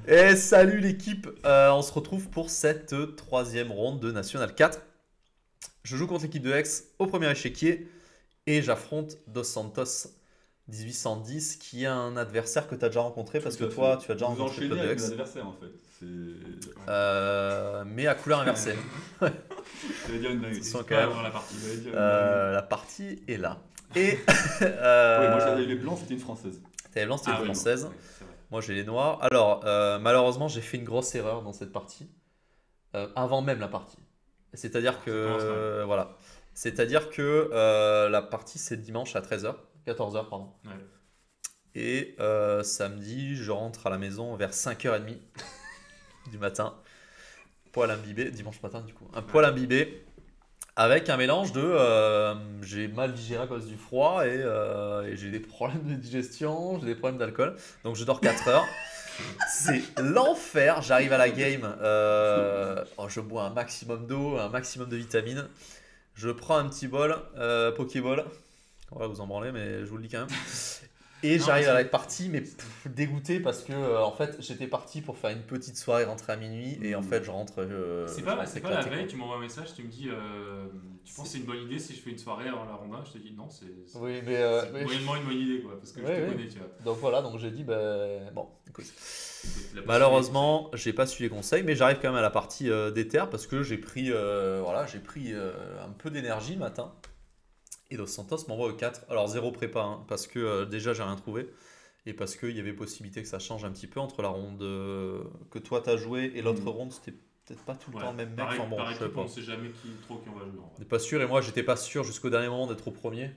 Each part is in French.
Et salut l'équipe, on se retrouve pour cette troisième ronde de National 4. Je joue contre l'équipe de Aix au premier échiquier et j'affronte Dos Santos 1810 qui est un adversaire que tu as déjà rencontré parce que toi tu as déjà Vous rencontré le enchaînez club de avec Aix. mes adversaires en fait. Mais à couleur inversée. J'allais dire une dinguerie. Attention, N'hésite quand pas à même. avoir la partie. J'allais dire une dinguerie. La partie est là. Et Ouais, moi j'avais les blancs, c'était une française. t'avais blanc, c'était Ah une oui, française. oui, c'est vrai. Moi j'ai les noirs. Alors malheureusement j'ai fait une grosse erreur dans cette partie avant même la partie. C'est-à-dire Ça commence que mal. voilà. C'est-à-dire que la partie c'est dimanche à 13h, 14h pardon. Ouais. Et samedi je rentre à la maison vers 5h30 du matin. Poil imbibé, dimanche matin du coup. Un poil imbibé avec un mélange de j'ai mal digéré à cause du froid et j'ai des problèmes de digestion, j'ai des problèmes d'alcool. Donc je dors 4 heures. C'est l'enfer. J'arrive à la game, je bois un maximum d'eau, un maximum de vitamines. Je prends un petit bol, Pokéball. On va vous en branler, mais je vous le dis quand même. Et Non, j'arrive mais à la partie, mais dégoûté parce que en fait j'étais parti pour faire une petite soirée, rentrer à minuit, et en fait je rentre. C'est je pas, rentre c'est pas la éclaté, veille, quoi. tu m'envoies un message, tu me dis tu penses que c'est une bonne idée si je fais une soirée avant la ronde 1? Je te dis non, c'est Oui, mais, moyennement une bonne idée quoi, parce que je Ouais, te ouais. connais, tu vois. Donc voilà, donc j'ai dit, ben bon, écoute. La Malheureusement, j'ai pas suivi les conseils, mais j'arrive quand même à la partie d'éther parce que j'ai pris, un peu d'énergie le matin. Et Dos Santos m'envoie au 4. Alors zéro prépa, hein, parce que déjà j'ai rien trouvé. Et parce qu'il y avait possibilité que ça change un petit peu entre la ronde que toi t'as joué et l'autre ronde, c'était peut-être pas tout le temps le même mec. Pareil, Enfin bon, par je sais équipe, pas. on sait jamais trop qui on va jouer. En On vrai. n'est pas sûr, et moi j'étais pas sûr jusqu'au dernier moment d'être au premier.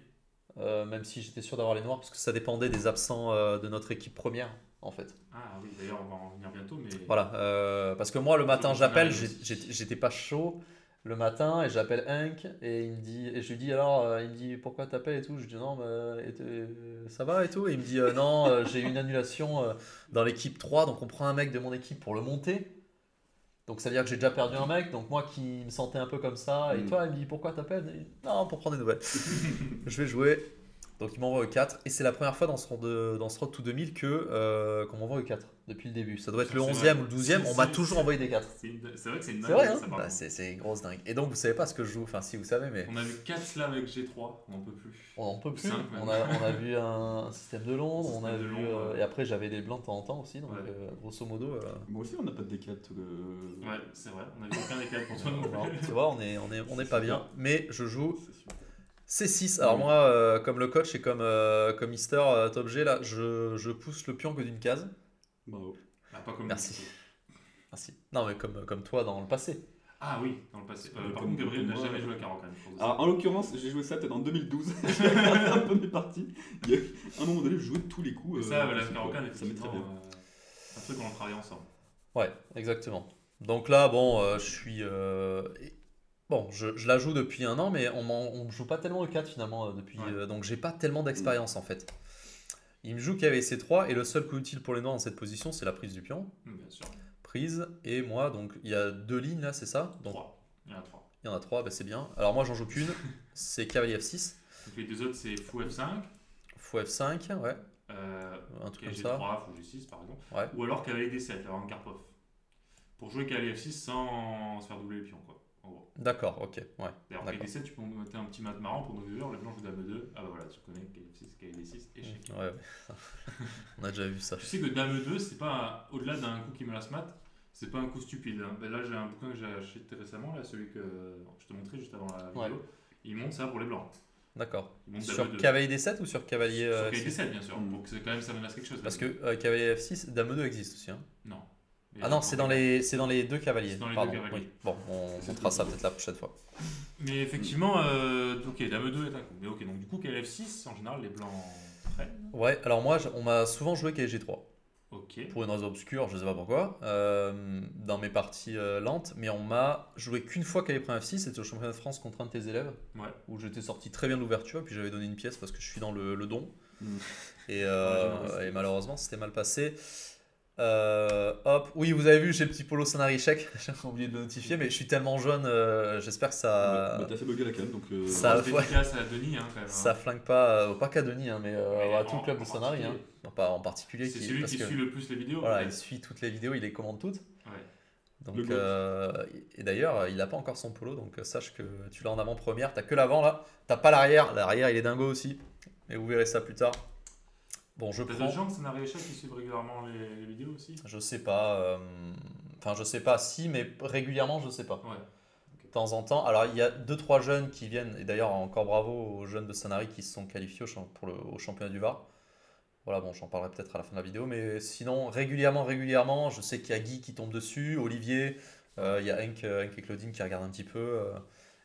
Même si j'étais sûr d'avoir les noirs, parce que ça dépendait des absents de notre équipe première, en fait. Ah oui, d'ailleurs on va en venir bientôt, mais Voilà, parce que moi le matin Ça j'appelle, m'arrive aussi. j'étais pas chaud le matin et j'appelle Hank et il me dit, et je lui dis alors, il me dit pourquoi t'appelles et tout, je lui dis non, ça va et tout, et il me dit non, j'ai eu une annulation dans l'équipe 3, donc on prend un mec de mon équipe pour le monter, donc ça veut dire que j'ai déjà perdu un mec, donc moi qui me sentais un peu comme ça, et toi il me dit pourquoi t'appelles? Il dit, non, pour prendre des nouvelles. Je vais jouer. Donc il m'envoie au 4 et c'est la première fois dans ce Road to 2000 qu'on m'envoie au 4 depuis le début. Ça doit être le C'est 11e vrai. ou le 12e, on m'a toujours envoyé des 4. C'est vrai que c'est une C'est vrai, dinguerie, hein? ça par Bah, contre. c'est une grosse dingue. Et donc vous savez pas ce que je joue, enfin si vous savez, mais On a vu 4 slams avec G3, on en peut plus. on en peut plus. Cinq, même. On a vu un système de Londres, on a Système de vu, Londres, ouais. et après j'avais des blancs de temps en temps aussi, donc Ouais. grosso modo. Moi aussi, on n'a pas de D4. Ouais, c'est vrai, on a vu aucun des 4 pour toi non non, plus. tu vois, on est pas bien, mais je joue C'est sûr. C6. Alors Oui. moi, comme le coach et comme Mister Top G, là, je pousse le pion que d'une case. Bravo. Ah, pas comme Merci. nous. Merci. Non, mais comme toi dans le passé. Ah oui, dans le passé. Par Comme contre, Gabriel n'a moi, jamais ouais. joué à Caro quand même. Alors, en l'occurrence, j'ai joué ça peut-être en 2012. J'ai regardé un peu mes parties. Il y a un moment donné, je jouais tous les coups. Et ça, la je sais Caro pas, est ça m'est très bien. un truc qu'on a travaillé ensemble. Ouais, exactement. Donc là, bon, je suis. Bon, je la joue depuis un an, mais on me joue pas tellement le 4 finalement depuis. Ouais. Donc j'ai pas tellement d'expérience en fait. Il me joue KVC 3 et le seul coup utile pour les noirs dans cette position, c'est la prise du pion. Bien sûr. Prise, et moi, donc il y a deux lignes là, c'est ça? Donc 3. Il y en a 3. il y en a trois, bah, c'est bien. Alors moi, j'en joue qu'une, c'est cavalier F6, Donc les deux autres, c'est fou F5, fou F5, ouais, un truc comme ça. G3, fou G6 par exemple. Ouais. Ou alors cavalier D7, la grande Karpov. Pour jouer cavalier F6 sans se faire doubler les pions, quoi. En gros. D'accord, ok, ouais. D'ailleurs, D'accord. cavalier D7, tu peux mettre un petit mat marrant pour nos viewers. Les blancs jouent dame 2. Ah bah voilà, tu connais cavalier F6, cavalier D6, échec. Ouais, ouais. On a déjà vu ça. Tu sais que dame 2, c'est pas au-delà d'un coup qui me lasse mat, c'est pas un coup stupide. Hein. Ben là, j'ai un bouquin que j'ai acheté récemment, là, celui que je te montrais juste avant la vidéo. Ouais. Il montre ça pour les blancs. D'accord. Il montre Sur dame 2. cavalier D7 ou sur cavalier Sur F6? cavalier D7, bien sûr, pour que quand même ça me lasse quelque chose. Parce que cavalier F6, dame 2 existe aussi, hein. Non. Et Ah non, c'est dans les deux cavaliers. C'est dans les Pardon, deux cavaliers. oui. Bon, on montera ça peut-être la prochaine fois. Mais effectivement, ok, dame 2 est un coup. Mais ok, donc du coup, cavalier F6, en général, les blancs prennent. Ouais, alors moi, on m'a souvent joué cavalier G3. Ok. Pour une raison obscure, je sais pas pourquoi, dans mes parties lentes, mais on m'a joué qu'une fois cavalier prend F6, c'était au championnat de France contre un de tes élèves, Ouais. où j'étais sorti très bien de l'ouverture, et puis j'avais donné une pièce parce que je suis dans le don. Mm. Et, Ouais, et malheureusement, c'était mal passé. Hop, oui, vous avez vu, j'ai le petit polo Sonari échec. J'ai oublié de le notifier, mais je suis tellement jaune, j'espère que Bah, ça. t'as fait bugger la cam, donc. Ça- C'est ouais. efficace à Denis, hein, quand même. Ça Hein. flingue pas qu'à Denis, hein, mais Mais à tout le en- club de en Sonari. Hein. particulier. Non, pas en particulier. C'est celui parce qui que, suit le plus les vidéos. voilà, il peut-être. suit toutes les vidéos, il les commande toutes. Ouais. Donc, Le GOAT. et d'ailleurs, il n'a pas encore son polo, donc sache que tu l'as en avant-première. T'as que l'avant là, t'as pas l'arrière. L'arrière, il est dingo aussi. Mais vous verrez ça plus tard. Bon, je T'as prends. d'autres gens de Scénario Échec qui suivent régulièrement les vidéos aussi? Je sais pas. Enfin, je sais pas si, mais régulièrement, je sais pas. Ouais. De temps en temps. Alors, il y a 2-3 jeunes qui viennent, et d'ailleurs, encore bravo aux jeunes de Sanary qui se sont qualifiés au championnat du Var. Voilà, bon, j'en parlerai peut-être à la fin de la vidéo, mais sinon, régulièrement, je sais qu'il y a Guy qui tombe dessus, Olivier, il y a Henk et Claudine qui regardent un petit peu,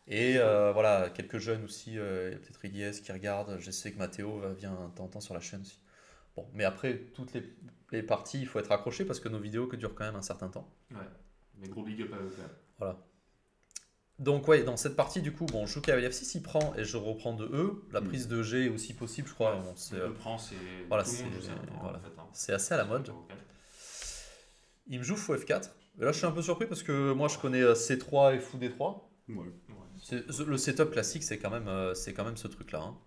et voilà, quelques jeunes aussi, il y a peut-être Ilyes qui regarde, je sais que Mathéo vient de temps en temps sur la chaîne aussi. Bon, mais après, toutes les parties, il faut être accroché parce que nos vidéos que durent quand même un certain temps. Ouais. Mais gros big up à eux quand même. Voilà. Donc ouais, dans cette partie du coup, bon, je joue cavalier F6, il prend et je reprends de E. La prise de G est aussi possible, je crois. Ouais. Bon, c'est, Le prend, c'est. voilà, Tout le monde c'est- joue ça maintenant, voilà. en fait. Hein. c'est assez à la mode. Il me joue fou F4. Et là, je suis un peu surpris parce que moi, je connais C3 et fou D3. Ouais. Ouais. Le setup classique, c'est quand même ce truc-là. Hein.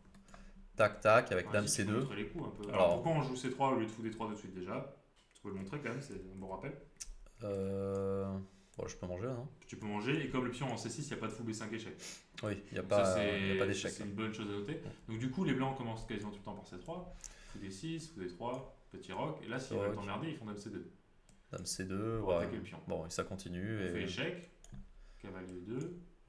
Tac, tac, avec Ouais, Dame si, tu peux C2. montrer les coups un peu. Alors- Alors pourquoi on joue C3 au lieu de fou D3 de suite déjà? Tu peux le montrer quand même, c'est un bon rappel. Bon, je peux manger là, non? Tu peux manger et comme le pion en C6, il n'y a pas de fou B5 échec. Oui, il n'y a Donc pas, ça, y a pas d'échec. C'est une bonne chose à noter. Donc du coup, les blancs commencent quasiment tout le temps par C3, fou D6, fou D3, petit roc. Et là, s'ils veulent Roc. t'emmerder, ils font Dame C2 Dame C2, pour ouais. attaquer le pion. Bon, et ça continue. On fait Et, échec, cavalier 2,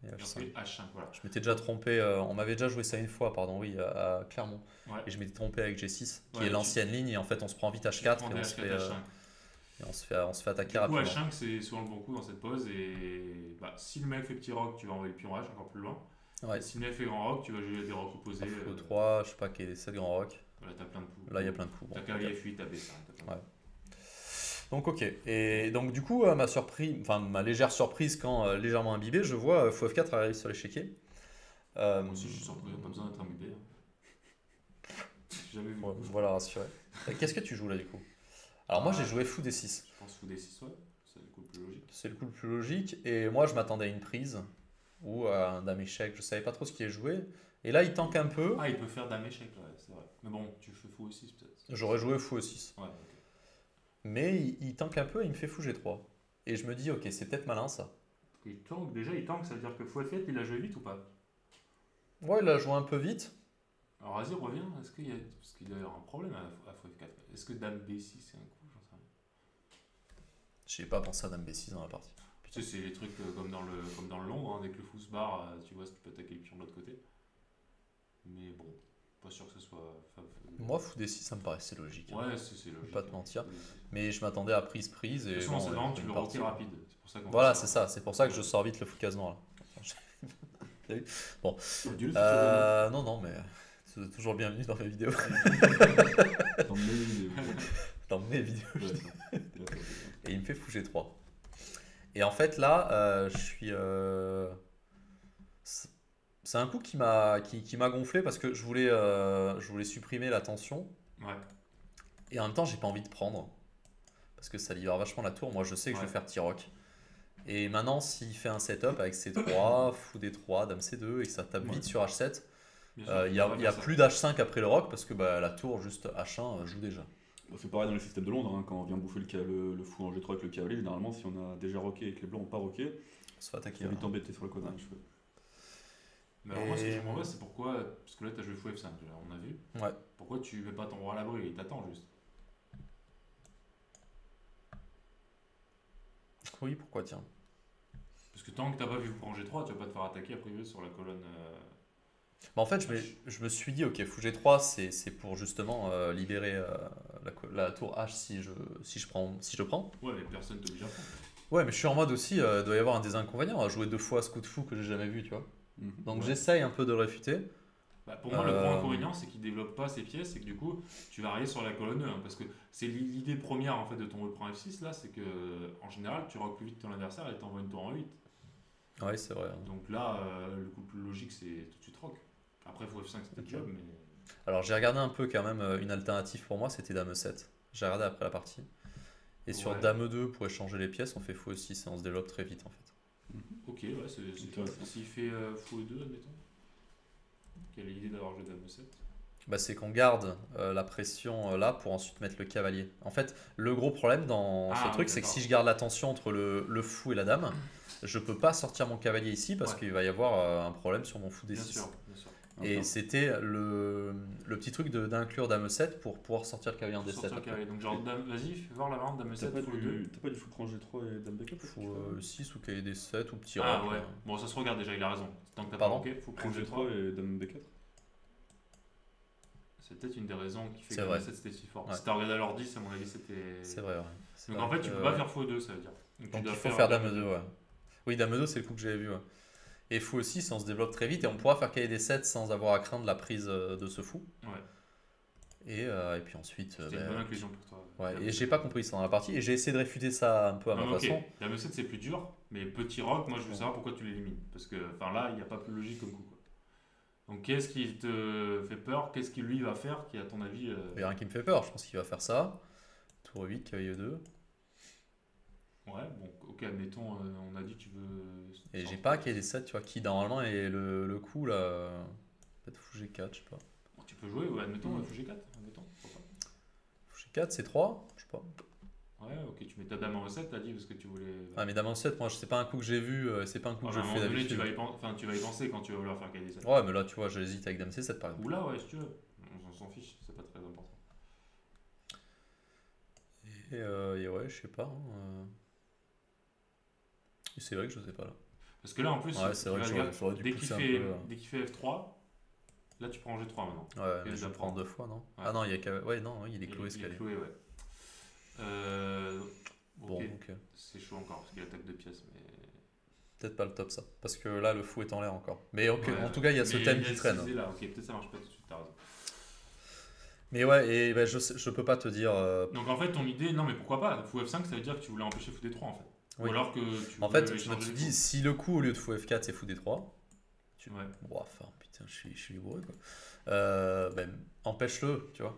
et et on H5. fait H5. Voilà. Je m'étais déjà trompé, on m'avait déjà joué ça une fois, pardon, oui, à Clermont. Ouais. Et je m'étais trompé avec G6, qui Ouais, est l'ancienne ligne, et en fait on se prend vite Tu H4 prends et des on se H4, fait, H5. on se fait attaquer Du coup, rapidement. H5, c'est souvent le bon coup dans cette pose. Et bah, si le mec fait petit roc, tu vas envoyer le pion H encore plus loin. Ouais. Et si le mec fait grand roc, tu vas jouer des rocs opposés. Fou 3, je sais pas, quel est 7 grand rock. Voilà, t'as plein de coups. Là il y a plein de coups. T'as Bon, cavalier F8, t'as B5. T'as plein de Ouais. Donc ok, et donc du coup ma légère surprise quand légèrement imbibé, je vois fou F4 arrive sur l'échiquier. Moi aussi, je suis surpris, on a pas besoin d'être imbibé. Hein. J'ai jamais vu. Ouais, voilà, rassuré. Qu'est-ce que tu joues là du coup? Alors moi j'ai joué fou D6, Je pense fou D6, ouais. C'est le coup le plus logique. c'est le coup le plus logique, et moi je m'attendais à une prise ou à un dame échec, je savais pas trop ce qui est joué, et là il tank un peu, Ah, il peut faire dame échec, ouais, c'est vrai. Mais bon, tu fais fou aussi peut-être. j'aurais joué fou E6. Ouais, ok. Mais il tank un peu et il me fait fou G3. Et je me dis, ok, c'est peut-être malin ça. Il tank, déjà il tank, ça veut dire que fou F8, il a joué vite ou pas? Ouais, il a joué un peu vite. Alors vas-y, reviens. Est-ce qu'il y a... Parce qu'il doit y avoir un problème à fou F4. Est-ce que dame B6 c'est un coup? J'en sais rien. J'ai pas pensé à Dame B6 dans la partie. Tu sais, c'est les trucs comme dans le Londres, hein, dès que le fou se barre, tu vois, tu peux attaquer le pion de l'autre côté. Mais bon, pas sûr que ce soit. Moi, fou D6, ça me paraissait logique. Hein. Ouais, c'est logique. pas te mentir. De Mais je m'attendais à prise. toute Et façon, bon, c'est vraiment une tu le partie. retires rapide. C'est pour ça qu'on Voilà, fait c'est ça. C'est pour ça que je sors vite le fou casement là. Dieu, Non, mais tu es toujours le bienvenu dans mes vidéos. dans mes vidéos. Dans mes vidéos. Ouais, Et il me fait fou G3. Et en fait là, je suis. C'est un coup qui m'a gonflé parce que je voulais supprimer la tension. Ouais. Et en même temps, j'ai pas envie de prendre. Parce que ça libère vachement la tour. Moi, je sais que je vais faire petit rock. Et maintenant, s'il fait un setup avec C3, fou D3, Dame C2 et que ça tape vite sur H7, il n'y a plus d'H5 après le rock parce que la tour juste H1 joue déjà. C'est pareil dans les systèmes de Londres, hein, quand on vient bouffer le fou en G3 avec le cavalier, généralement si on a déjà rocké et que les blancs n'ont pas rocké, On se fait attaquer. il va vite embêter sur le côté. Mais alors, moi, ce que je me demande, c'est pourquoi. Parce que là, tu as joué fou F5, déjà, on a vu. Ouais. Pourquoi tu mets pas ton roi à l'abri? Il t'attend juste. Oui, pourquoi tiens. Parce que tant que t'as pas vu fou en G3, tu vas pas te faire attaquer a priori sur la colonne. En fait, je me suis dit, ok, fou G3, c'est pour justement libérer la tour H si je prends. Ouais, mais personne t'oblige à prendre. Ouais, mais je suis en mode aussi, il doit y avoir un des inconvénients à jouer 2 fois ce coup de fou que j'ai jamais vu, tu vois. Donc Ouais. j'essaye un peu de le réfuter. Bah, pour moi, le gros inconvénient, c'est qu'il développe pas ses pièces et que du coup, tu vas arriver sur la colonne E. Hein, parce que c'est l'idée première en fait, de ton E prend F6, là, c'est que en général, tu rock plus vite ton adversaire et t'envoies une tour en 8. Ouais, c'est vrai. Hein. Donc là, le coup le plus logique, c'est tout de suite rock. Après, faut F5, c'était le job, mais. Alors j'ai regardé un peu quand même une alternative pour moi, c'était Dame E7. J'ai regardé après la partie. Et sur Ouais. Dame 2, pour échanger les pièces, on fait fou aussi, et on se développe très vite en fait. Ok, ouais, c'est Intéressant. s'il fait fou 2, admettons. Quelle est l'idée d'avoir joué Dame 7? Bah, c'est qu'on garde la pression là pour ensuite mettre le cavalier. En fait, le gros problème dans ce Ah, truc, oui, c'est que d'accord. si je garde la tension entre le fou et la dame, je peux pas sortir mon cavalier ici parce Ouais. qu'il va y avoir un problème sur mon fou Bien D6. sûr, bien sûr. Et Enfin, c'était le petit truc d'inclure dame 7 pour pouvoir sortir le cavalier en Pour D7 sortir le après. cavalier. Donc, genre, vas-y, fais voir la variante Dame 7, fou 2. t'as pas du fou cran G3 et dame B4 Fou 6 ou cavalier D7 ou petit Ah roc. ouais, bon, ça se regarde déjà, il a raison. Tant que t'as pas Pardon manqué, fou Cran prendre G3 G3. et dame B4. C'est peut-être une des raisons qui fait C'est que vrai. Dame 7 c'était si fort. Ouais. Si t'as regardé à l'ordi, à mon avis, c'était. C'est vrai, ouais. C'est Donc vrai en fait, tu que, peux pas faire fou 2, ça veut dire. Donc tu il dois faut faire dame 2, ouais. Oui, dame 2, c'est le coup que j'avais vu. Ouais. Et fou aussi, on se développe très vite et on pourra faire cavalier D7 sans avoir à craindre la prise de ce fou. Ouais, Et puis ensuite. c'était une bonne inclusion pour toi. Ouais, Dame et 7. j'ai pas compris ça dans la partie et j'ai essayé de réfuter ça un peu à Non, ma mais ok, façon. Dame 7 c'est plus dur, mais petit rock, moi je veux savoir pourquoi tu l'élimines. Parce que enfin, là, il n'y a pas plus logique comme coup. Quoi. Donc qu'est-ce qui te fait peur? Qu'est-ce qu'il lui va faire qui, à ton avis. Il y a rien qui me fait peur, je pense qu'il va faire ça. Tour 8, cavalier 2. Ouais, bon, ok, admettons, on a dit que tu veux. Et j'ai pas cavalier D7, tu vois, qui normalement est le coup là. Peut-être fou G4, je sais pas. Bon, tu peux jouer, ouais, admettons, fou G4, admettons, pourquoi pas. Fou G4, c'est 3, je sais pas. Ouais, ok, tu mets ta dame en recette, t'as dit, parce que tu voulais. Ah, mais dame en 7, moi, c'est pas un coup que j'ai vu, c'est pas un coup Ah, que bah, je à un fais moment donné, d'habitude. tu vas y penser quand tu vas vouloir faire cahier 7. Ouais, mais là, tu vois, j'hésite avec dame C7 par exemple. Ou là, ouais, si tu veux. On s'en fiche, c'est pas très important. Et ouais, je sais pas. Et c'est vrai que je sais pas là. Parce que là, en plus, Ouais, c'est vrai que j'aurais dû dès qu'il pousser un fait, peu. dès qu'il fait F3, là tu prends G3 maintenant. Ouais, Il mais est je déjà prends prend. 2 fois, non Ouais. Ah non, il y a ouais, non, oui, il est cloué ce Il est cavalier. cloué, ouais. Ok, Bon, ok. c'est chaud encore parce qu'il attaque 2 pièces. Mais... Peut-être pas le top ça. Parce que là, le fou est en l'air encore. Mais ok, Ouais, en tout cas, il y a ce mais thème il y a qui ce traîne. cisé là, ok, peut-être ça marche pas tout de suite, t'as raison. Mais ouais, et ben, je peux pas te dire. Donc en fait, ton idée, non mais pourquoi pas, fou F5 ça veut dire que tu voulais empêcher fou D3 en fait. Oui. Ou alors que tu En voulais fait, je me échanger suis les dit, coups. si le coup au lieu de fou F4 c'est fou D3, Ouais. bon, enfin, putain, je suis bourré quoi. Ben, empêche-le, tu vois.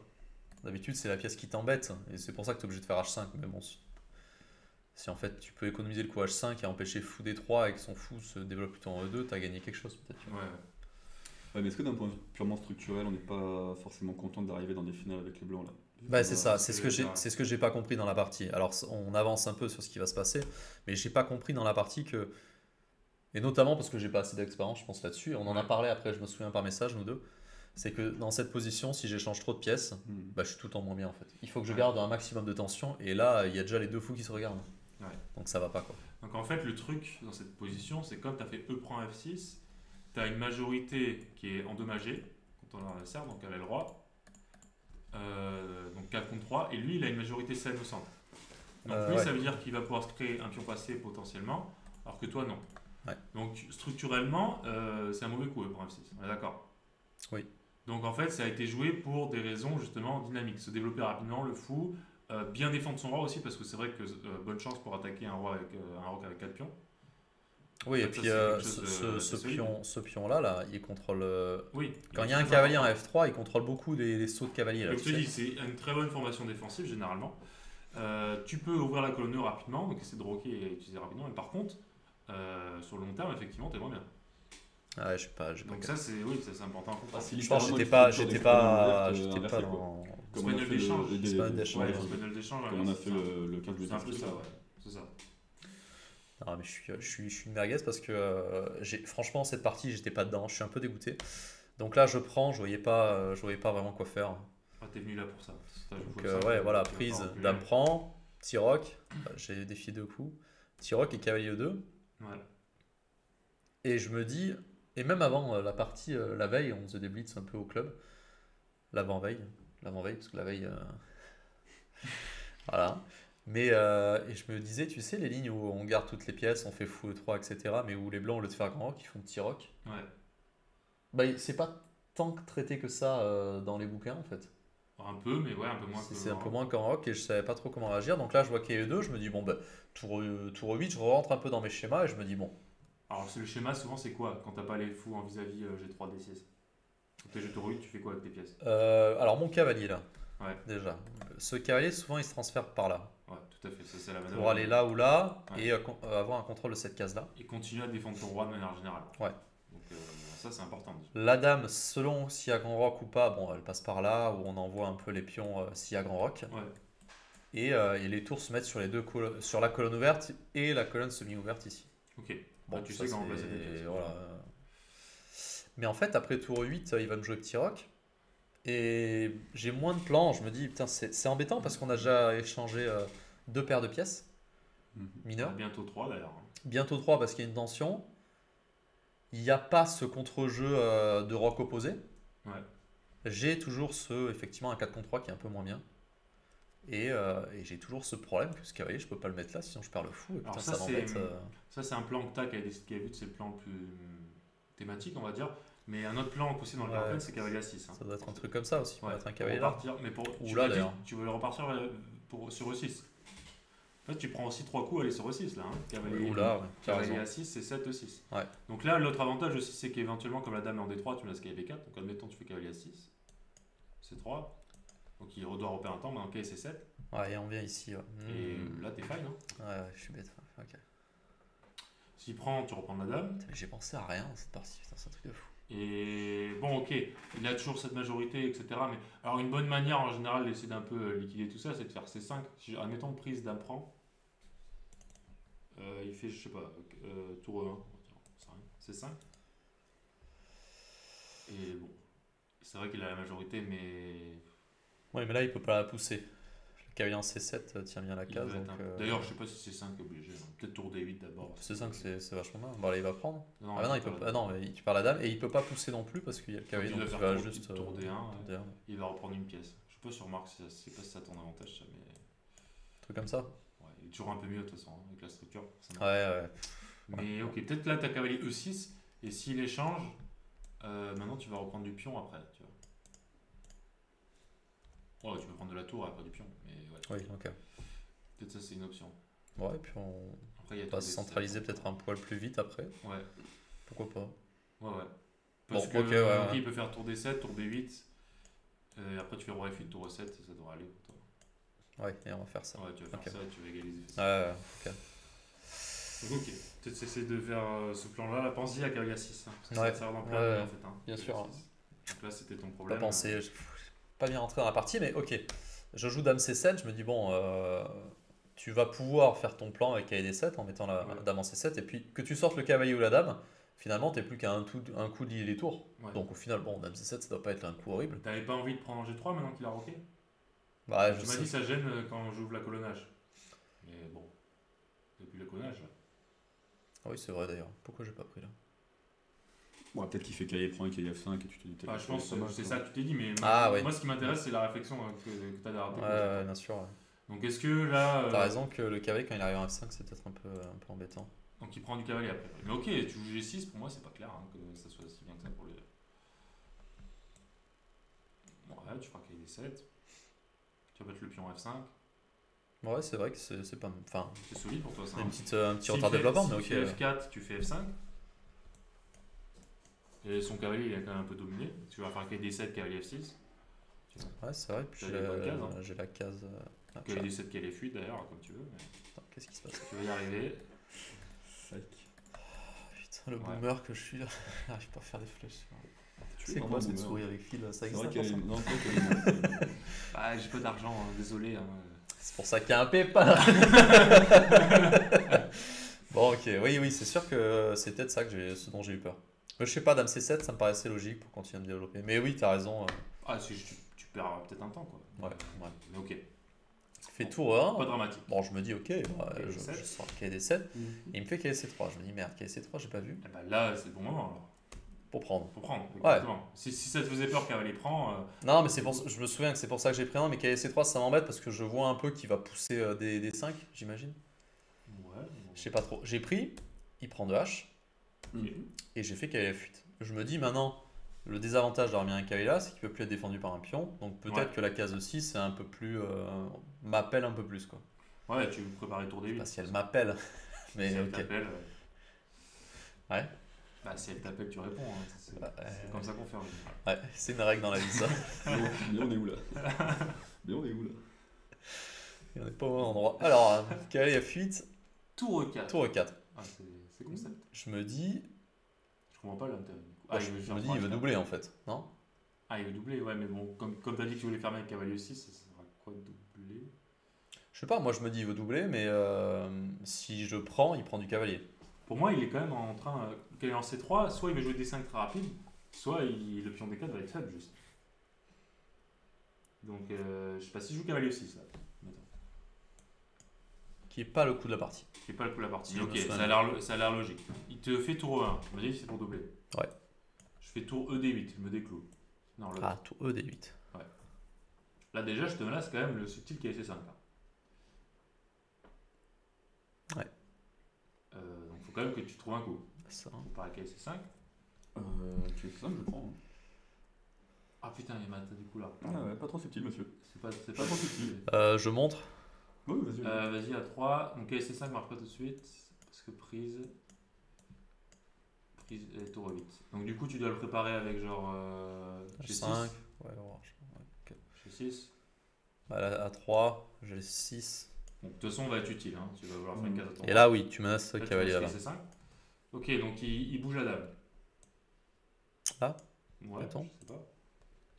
D'habitude, c'est la pièce qui t'embête, et c'est pour ça que tu es obligé de faire H5. Mais bon, si en fait tu peux économiser le coup H5 et empêcher fou D3 et que son fou se développe plutôt en E2, t'as gagné quelque chose peut-être. tu vois. Ouais. Ouais, mais est-ce que d'un point de vue purement structurel, on n'est pas forcément content d'arriver dans des finales avec les blancs là? Bah, c'est ça, c'est ce que c'est ce que j'ai pas compris dans la partie. Alors on avance un peu sur ce qui va se passer, mais j'ai pas compris dans la partie que, et notamment parce que j'ai pas assez d'expérience, je pense là-dessus. On en a Ouais. parlé après, je me souviens par message, nous deux. C'est que dans cette position, si j'échange trop de pièces, bah, je suis tout le temps moins bien en fait. Il faut que je garde un maximum de tension, et là il y a déjà les deux fous qui se regardent. Ouais. Donc ça va pas quoi. Donc en fait, le truc dans cette position, c'est comme tu as fait E prend F6, tu as une majorité qui est endommagée quand on a l'adversaire, donc elle a le roi. Donc 4 contre 3, et lui il a une majorité saine au centre. Donc lui Ouais. ça veut dire qu'il va pouvoir se créer un pion passé potentiellement, alors que toi non. Ouais. Donc structurellement, c'est un mauvais coup E prend F6, on est d'accord? Oui. Donc en fait ça a été joué pour des raisons justement dynamiques, se développer rapidement, le fou, bien défendre son roi aussi, parce que c'est vrai que bonne chance pour attaquer un roi avec un roc avec 4 pions. Oui, En et fait, puis ça, c'est quelque chose de ce solide. ce pion là, il contrôle. Oui. Quand il y a un cavalier en F3, il contrôle beaucoup des sauts de cavalier. Là, Donc je tu te sais. dis, c'est une très bonne formation défensive généralement. Tu peux ouvrir la colonne E rapidement, donc essayer de roquer et utiliser rapidement. Mais par contre, sur le long terme, effectivement, t'es moins bien. Ouais, je sais pas. Donc ça, c'est oui, ça, c'est important. Ah, si Je pense que littéralement, j'étais une pas, structure j'étais d'extrême pas ouverte, dans. comme on a Espagnol fait d'échange. Espagnol d'échange. Ouais, Ouais, Espagnol d'échange, comme on a fait le 15 c'est un peu ça, ouais. C'est ça. Non, mais je suis une merguez parce que franchement, cette partie, j'étais pas dedans. Je suis un peu dégoûté. Donc là, je prends, je voyais pas vraiment quoi faire. Ah, t'es venu là pour ça. Donc ouais, voilà, prise, dame prend, petit roc. J'ai défié 2 coups. Petit roc et cavalier 2. Ouais. Et je me dis, et même avant la partie, la veille, on faisait des blitz un peu au club. L'avant-veille, parce que la veille. Voilà. Mais et je me disais, tu sais, les lignes où on garde toutes les pièces, on fait fou E3, etc., mais où les blancs, au lieu de faire grand roc, ils font petit roc. Ouais. Bah, c'est pas tant traité que ça dans les bouquins en fait. Un peu, mais ouais, un peu moins que. C'est un peu moins qu'en rock et je savais pas trop comment réagir. Donc là, je vois qu'il y a eu 2, je me dis, bon, bah, tour 8, je rentre un peu dans mes schémas et je me dis, bon, Alors, le schéma, souvent, c'est quoi quand t'as pas les fous en vis-à-vis G3, D6? Quand t'es G tour 8, tu fais quoi avec tes pièces? alors mon cavalier là, Ouais, déjà. Ce cavalier, souvent, il se transfère par là. ouais, tout à fait. Ça, c'est la manœuvre. Pour aller là ou là Ouais. et avoir un contrôle de cette case-là. Et continuer à défendre ton roi de manière générale. Ouais. Donc ça, c'est important. Déjà. La dame, selon s'il y a grand roc ou pas, bon, elle passe par là où on envoie un peu les pions s'il y a grand roc. Ouais. Et les tours se mettent sur, sur la colonne ouverte et la colonne semi-ouverte ici. Ok. Bon, Bah, tu ça, sais comment c'est- placer tes pièces. voilà. Mais en fait, après tour 8, il va me jouer petit roc. Et j'ai moins de plans. Je me dis, putain, c'est embêtant parce qu'on a déjà échangé 2 paires de pièces mineures. Bientôt 3 d'ailleurs. Bientôt 3 parce qu'il y a une tension. Il n'y a pas ce contre-jeu de roc opposé. Ouais. J'ai toujours effectivement un 4 contre 3 qui est un peu moins bien. Et j'ai toujours ce problème que ce cavalier, je peux pas le mettre là, sinon je perds le fou. Et Alors putain, ça, ça m'embête. Ça, c'est un plan que tu as qui a décidé qui a vu, c'est le plan plus thématique, on va dire. Mais un autre plan aussi dans le Ouais. gameplay, c'est cavalier à 6. Ça doit être un truc comme ça aussi, pour Ouais, être un pour cavalier là. repartir, mais Ou tu là, m'as dit, d'ailleurs. tu veux le repartir sur E6. En fait, tu prends aussi 3 coups, aller sur E6 là. Hein. Cavalier, Ou là, ouais, tu as cavalier raison. à 6, c'est 7 E6. Ouais. Donc là, l'autre avantage aussi, c'est qu'éventuellement, comme la dame est en D3, tu me laisses cavalier 4. Donc admettons, tu fais cavalier à 6, C3. Donc il doit repérer un temps, maintenant cavalier C7. Ouais, et on vient ici. Ouais. Et là, t'es fine. Hein. Ouais, je suis bête. Ok. S'il prend, tu reprends la dame. Putain, mais j'ai pensé à rien dans cette partie, putain, c'est un truc de fou. Et bon, ok, il a toujours cette majorité, etc. Mais alors, une bonne manière en général d'essayer d'un peu liquider tout ça, c'est de faire C5. Si, admettons, prise dame prend. Il fait, je sais pas, tour 1, C5. Et bon, c'est vrai qu'il a la majorité, mais. Ouais, mais là, il peut pas la pousser. Le cavalier en C7 tient bien la il case. va être Donc, D'ailleurs, je sais pas si C5 est obligé. Hein. Peut-être tour D8 d'abord. C5, c'est vachement bien. Bon, là, il va prendre. Non, Ah, bah non, il peut pas. Ah, non, mais tu perds la dame et il peut pas pousser non plus parce qu'il y a le cavalier il donc va il faire va tour- juste. tour D1, tour ouais. D1. Il va reprendre une pièce. Je sais pas sur Marc, je sais pas si ça a ton avantage, ça, mais. Un truc comme ça. Ouais, il est toujours un peu mieux de toute façon, hein, avec la structure. Ouais, ouais. Mais ok, peut-être là, tu as cavalier E6, et s'il échange, maintenant tu vas reprendre du pion après. Tu vois. Ouais, tu peux prendre de la tour après du pion. Mais ouais, Oui, ok. peut-être ça, c'est une option. Ouais, puis on Après, il y a va tour se D7. centraliser peut-être un poil plus vite après. Ouais, Pourquoi pas. ouais, ouais. Bon, Parce que, ok, ouais. il peut faire tour D7, tour B8, après tu fais roi F8, tour E7, ça devrait aller pour toi. Ouais, et on va faire ça. Ouais, tu vas faire Ok. ça et tu vas égaliser. Ouais, ok. Donc, ok, peut-être essayer de faire ce plan-là. La pense-y à cavalier 6. Hein, parce que Ouais. ça sert dans plein Ouais, en fait. Hein, bien cavalier sûr. 6. Donc là, c'était ton Pas problème. pensé. J'ai pas bien rentré dans la partie, mais ok. Je joue dame C7, je me dis bon, tu vas pouvoir faire ton plan avec cavalier D7 en mettant la Ouais. dame en C7, et puis que tu sortes le cavalier ou la dame, finalement t'es plus qu'à un coup de lier les tours. Ouais. Donc au final, bon, dame C7, ça doit pas être un coup horrible. T'avais pas envie de prendre en G3 maintenant qu'il a roqué? Bah, Tu m'as dit ça gêne quand j'ouvre la colonnage. Mais bon, depuis le colonnage. Là. Ah oui, c'est vrai d'ailleurs. Pourquoi j'ai pas pris là? Bon, peut-être qu'il fait cavalier prend et cavalier F5 et tu te dis Enfin, je pense que c'est ça que tu t'es dit, mais Ah, moi, oui. moi, ce qui m'intéresse c'est la réflexion que tu as derrière tes Ouais, bien sûr. Ouais. Donc est-ce que là. T'as raison que le cavalier, quand il arrive en F5, c'est peut-être un peu embêtant. Donc il prend du cavalier après. Mais ok, tu joues G6, pour moi c'est pas clair hein, que ça soit si bien que ça pour le. Ouais, tu feras cavalier D7. Tu vas mettre le pion F5. Ouais, c'est vrai que c'est pas. Enfin, C'est solide pour toi ça. c'est hein. un petit S'il retard fait- développement, s'il mais ok. fait F4, tu fais F5. Et son cavalier il est quand même un peu dominé. Tu vas faire cavalier D7, cavalier F6. Ouais, c'est vrai. Puis T'as les bonnes cases, hein. j'ai la case. Cavalier D7, cavalier F8 d'ailleurs, comme tu veux. Mais Attends, qu'est-ce qui se passe? tu vas y arriver. Psych. Putain, le Ouais. boomer que je suis là, j'arrive pas à faire des flèches. Tu C'est es quoi vraiment cette boomer. souris avec fil? Ça C'est existe vrai encore qu'il y ça a non, c'est vrai qu'il y a- Ah, j'ai pas d'argent, hein, désolé. Hein. C'est pour ça qu'il y a un pépin. Bon, ok, oui, c'est sûr que c'est peut-être ça ce dont j'ai eu peur. Mais je sais pas, dame C7, ça me paraissait logique pour continuer à me développer. Mais oui, t'as raison. Ah, tu perds peut-être un temps quoi. Ouais. Mais ok, Fait tour pas 1. dramatique. Bon, je me dis, ok, bah, Ok, je D7. sors KD7. Et il me fait KC3. Je me dis, merde, KC3, j'ai pas vu. Eh ben là, c'est le bon moment alors. Pour prendre. Faut prendre. Exactement. Si ça te faisait peur cavalier prend. Non, mais je me souviens que c'est pour ça que j'ai pris un, mais KC3, ça m'embête parce que je vois un peu qu'il va pousser des 5, j'imagine. Ouais. Je sais pas trop. J'ai pris, il prend 2 H. Ok. Et j'ai fait cavalier F8. Je me dis maintenant, le désavantage d'avoir mis un cavalier là, c'est qu'il peut plus être défendu par un pion. Donc peut-être Ouais. que la case 6 c'est un peu plus. M'appelle un peu plus quoi. Ouais, tu prépares le tour des 8. Pas si elle m'appelle. Mais si elle ok. t'appelle. Ouais. Bah, si elle t'appelle, tu réponds. Hein. C'est Bah, c'est comme ça qu'on fait en général. Ouais, c'est une règle dans la vie ça. Mais on est où là? Mais on est où là? Et on n'est pas au même endroit. Alors, cavalier à fuite, Tour 4. tour 4. Ah, c'est concept. Je me dis, Je comprends pas l'intérêt. je me dis il veut doubler en fait, non? Ah, il veut doubler, ouais, mais bon, comme tu as dit que tu voulais fermer avec cavalier 6, ça sera quoi doubler? Je sais pas, moi je me dis il veut doubler, mais si je prends, il prend du cavalier. Pour moi, il est quand même en train. Quand il est en C3, soit il veut jouer D5 très rapide, soit le pion D4 va être faible juste. Donc, je sais pas si je joue cavalier 6 là. Mettons. Qui est pas le coup de la partie. C'est pas le coup de la partie. Je Ok, me souviens. ça a l'air logique. Il te fait tour E1. Je me dis c'est pour doubler. Ouais. Je fais tour ED8, je me déclou. Non, là, Ah, tour E, D8. là déjà, je te menace quand même le subtil qui est C5. Là. Ouais. Donc, faut quand même que tu trouves un coup. Ça. Faut pas avec C5. Tu es simple, je prends. Hein. Ah putain, il y a ma du coup là. Ah ouais, pas trop subtil, monsieur. C'est pas trop subtil. Je montre. Oui, vas-y. Vas-y à 3. Donc C5 marche pas tout de suite. Parce que prise et tour 8. Donc du coup tu dois le préparer avec genre G6. H5. Ouais, orange. Ouais, ok. G6. Bah, là, à 3, j'ai le 6. Donc de toute façon on va être utile. Hein. Tu vas vouloir faire une case à ton Et là, oui, tu menaces là, le tu cavalier vas là. C5. Ok, donc il bouge la dame. Ah, Ouais, attends. je sais pas.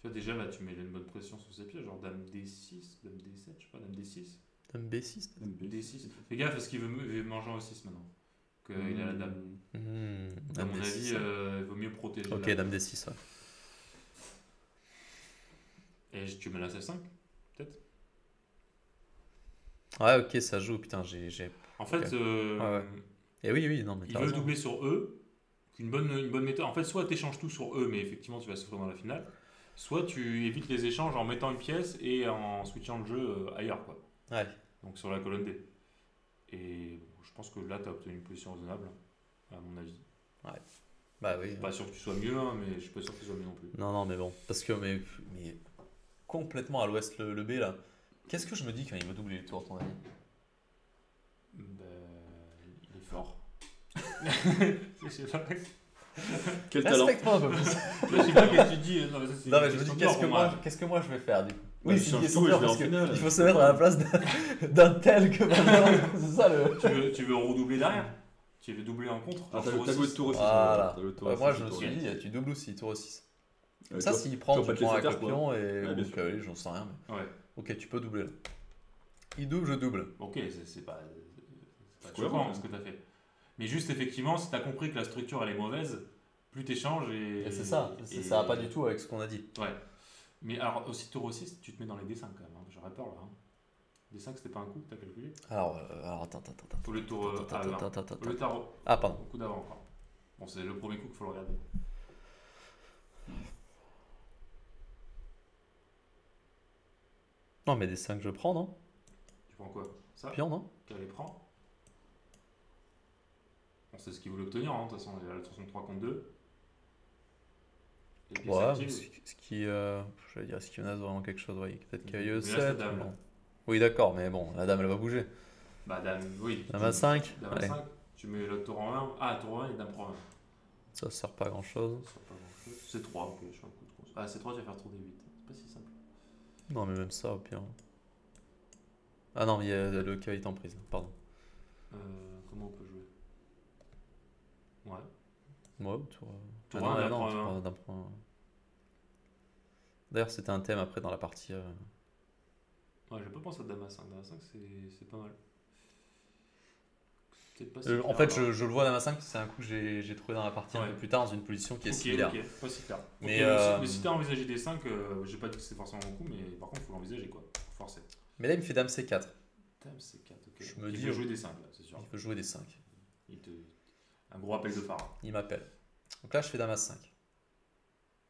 Tu vois déjà là tu mets une bonne pression sur ses pieds, genre dame D6, dame D7, je sais pas, dame D6. Dame B6 D6. Fais gaffe parce qu'il veut manger en E6 maintenant. Qu'il a la dame. À Dame mon avis, D6. il vaut mieux protéger. Ok, la dame D6. Ouais. Et tu mets la F5 peut-être. Ouais, ok, ça joue. Putain, j'ai. En fait, Ok. Ouais. Et oui, non, mais il t'as veut raison. doubler sur E. Une bonne méthode. En fait, soit tu échanges tout sur E, mais effectivement tu vas souffrir dans la finale. Soit tu évites les échanges en mettant une pièce et en switchant le jeu ailleurs, quoi. Ouais. Donc sur la colonne D. Et bon, je pense que là tu as obtenu une position raisonnable, à mon avis. Bah oui. Je suis pas sûr que tu sois mieux, hein, mais je suis pas sûr que tu sois mieux non plus. Non, mais bon. Parce que, mais complètement à l'ouest, le B là. Qu'est-ce que je me dis quand il veut doubler les tours, à ton avis? Ben, il est fort. Je sais pas. Quel talent. Respecte-moi un peu plus. Je sais pas qu'est-ce que tu dis. Non, mais, ça, c'est Non, mais une je me dis, question pour qu'est-ce que moi je vais faire du coup? Bah, je c'est change une tout et je vais en parce que finale. il faut se mettre à la place d'un tel que maintenant. C'est ça le. Tu veux redoubler derrière? Tu veux doubler en contre? Ah, genre t'as tour le six. tour aussi. Voilà. T'as le tour Ouais, aussi, moi je le me tour suis aussi. dit, tu doubles aussi, tour 6. Ouais, Ça, toi- s'il prend, toi, tu pas te prends laisser avec faire, le quoi. pion et Ouais, bien ou sûr. cavalier, j'en sais rien. Mais... Ouais. Ok, tu peux doubler là. Il double, je double. Ok, c'est pas cohérent, choquant ce que tu as fait. Mais juste effectivement, si tu as compris que la structure elle est mauvaise, plus tu échanges et. Et c'est ça, ça va pas du tout avec ce qu'on a dit. Ouais. Mais alors aussi tour 6, tu te mets dans les D5 quand même. Hein. J'aurais peur là. Hein. D5 c'était pas un coup que tu as calculé? Alors attends. Faut le tour Attends. Faut le tarot. Ah, pardon. Au coup d'avant encore. Bon, c'est le premier coup qu'il faut le regarder. Non, mais des 5 je prends, non? Tu prends quoi? Ça? Pion, non? Qu'elle les prend. Bon, c'est ce qu'il voulait obtenir, hein. De toute façon, il y a la tension de 3 contre 2. Et puis Ouais, s'active. mais ce qui. Je vais dire, est-ce qu'il menace vraiment quelque chose? Ouais, peut-être cavalier Mais là, c'est E7. dame, bon. là. Oui, d'accord, mais bon, la dame elle va bouger. Bah, dame, oui. Dame à 5. Dame à 5. Tu mets le tour en 1. Ah, tour en 1 et dame prend 1. Ça sert pas à grand chose. Ça sert pas grand-chose. C'est 3, ok, je fais un coup de cons. Ah, c'est 3, tu vas faire tour des 8. C'est pas si simple. Non, mais même ça, au pire. Ah non, il y a le cavalier en prise, pardon. Comment on peut jouer? Ouais. Ouais, tour. Tour Ah 1, non, dame prend 1. dame prend un. D'ailleurs, c'était un thème après dans la partie. Ouais, j'ai pas pensé à dame à 5. Dame à 5, c'est pas mal. Peut-être pas si En clair, fait, alors. je le vois dame à 5, c'est un coup que j'ai trouvé dans la partie un Ouais. peu plus tard, dans une position qui est Ok, similaire. ok, pas si clair. Mais, Mais si t'as envisagé des 5, j'ai pas dit que c'était forcément mon coup, mais par contre, faut l'envisager quoi. Faut forcer. Mais là, il me fait dame C4. Dame C4, ok. Je me Il dis, veut jouer des 5 là, c'est sûr. Il veut jouer des 5. Un gros appel de phare. Il m'appelle. Donc là, je fais dame à 5.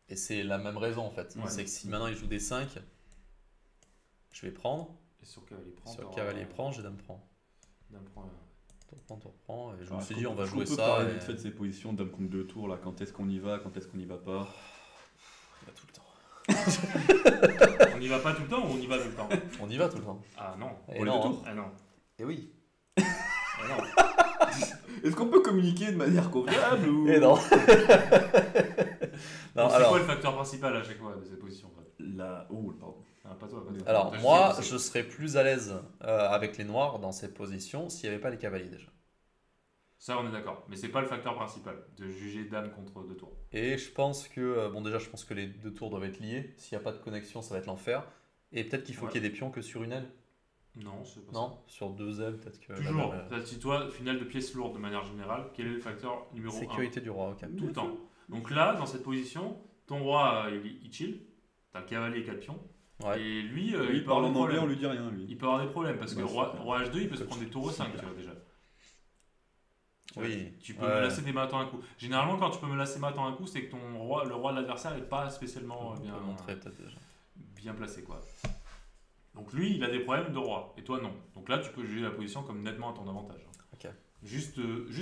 Et c'est la même raison en fait. Ouais. C'est que si maintenant il joue des 5, je vais prendre. Et sur cavalier prend. Sur cavalier prend, j'ai dame prend. Dame prend. Tour prend. Et je me Alors, suis est-ce dit, qu'on- on va est-ce jouer qu'on peut ça. parler Et... vite fait de ces positions dame contre 2 tours là, quand est-ce qu'on y va, quand est-ce qu'on y va pas? Il va tout le temps. On y va pas tout le temps ou on y va tout le temps? On y va tout le temps. Ah non. Et Pour les non, deux hein. tours. Ah non. Et oui. Ah non. Est-ce qu'on peut communiquer de manière convenable ou... Et non. Bon, Non, c'est alors. quoi le facteur principal à chaque fois de cette position en fait? La... Oh, pardon. Ah, pas toi. Alors moi, je serais plus à l'aise avec les noirs dans cette position s'il n'y avait pas les cavaliers déjà. Ça, on est d'accord. Mais c'est pas le facteur principal de juger dame contre 2 tours. Et je pense que, bon déjà, je pense que les 2 tours doivent être liés. S'il n'y a pas de connexion, ça va être l'enfer. Et peut-être qu'il faut qu'il y ait des pions que sur une aile. Non, c'est pas Non, sur 2 ailes, peut-être que. Toujours, si toi, finale de pièces lourdes de manière générale, quel est le facteur numéro 1? Sécurité du roi, ok. Tout le temps. Donc là, dans cette position, ton roi, il chill. T'as le cavalier et 4 pions. Ouais. Et lui, il parle en anglais, on lui dit rien, lui. Il peut avoir des problèmes parce que Ouais, roi H2, il peut se prendre des tours 5, tu vois, déjà. Oui. Tu peux me lasser des matins un coup. Généralement, quand tu peux me lasser matin un coup, c'est que le roi de l'adversaire n'est pas spécialement On peut montrer peut-être déjà. bien placé, quoi. Donc lui, il a des problèmes de roi, et toi non. Donc là, tu peux juger la position comme nettement à ton avantage. Ok. Juste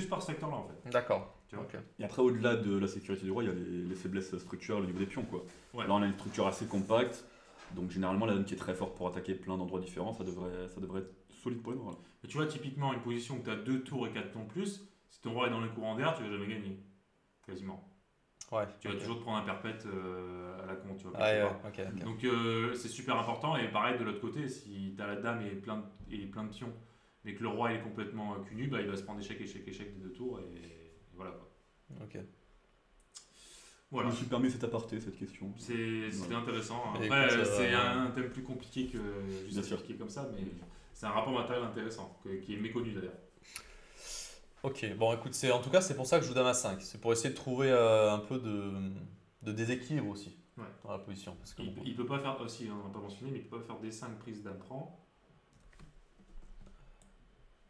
par ce secteur-là, en fait. D'accord. Tu vois. Ok. Et après, au-delà de la sécurité du roi, il y a les faiblesses structurelles au niveau des pions, quoi. Ouais. Là, on a une structure assez compacte, donc généralement, la dame qui est très forte pour attaquer plein d'endroits différents, ça devrait être solide pour les noirs. Mais tu vois, typiquement, une position où tu as 2 tours et 4 pions de plus, si ton roi est dans les courants d'air, tu vas jamais gagner. Quasiment. Ouais. Tu vas toujours te prendre un perpète à la con, tu vois. Ouais, ok. Donc c'est super important, et pareil de l'autre côté, si tu as la dame et plein de pions, mais que le roi est complètement cul nu, bah, il va se prendre échec des 2 tours, et voilà quoi. Ok. Voilà. Je me suis permis cet aparté, cette question. C'était intéressant. Et Après, écoute, c'est un thème plus compliqué que juste Bien sûr. expliquer comme ça, mais c'est un rapport matériel intéressant, qui est méconnu d'ailleurs. Ok, bon écoute, en tout cas c'est pour ça que je joue dame à 5. C'est pour essayer de trouver un peu de déséquilibre aussi dans la position. Parce que, Il peut pas faire, aussi, on n'a pas mentionné, mais il peut pas faire D5 prise dame prend.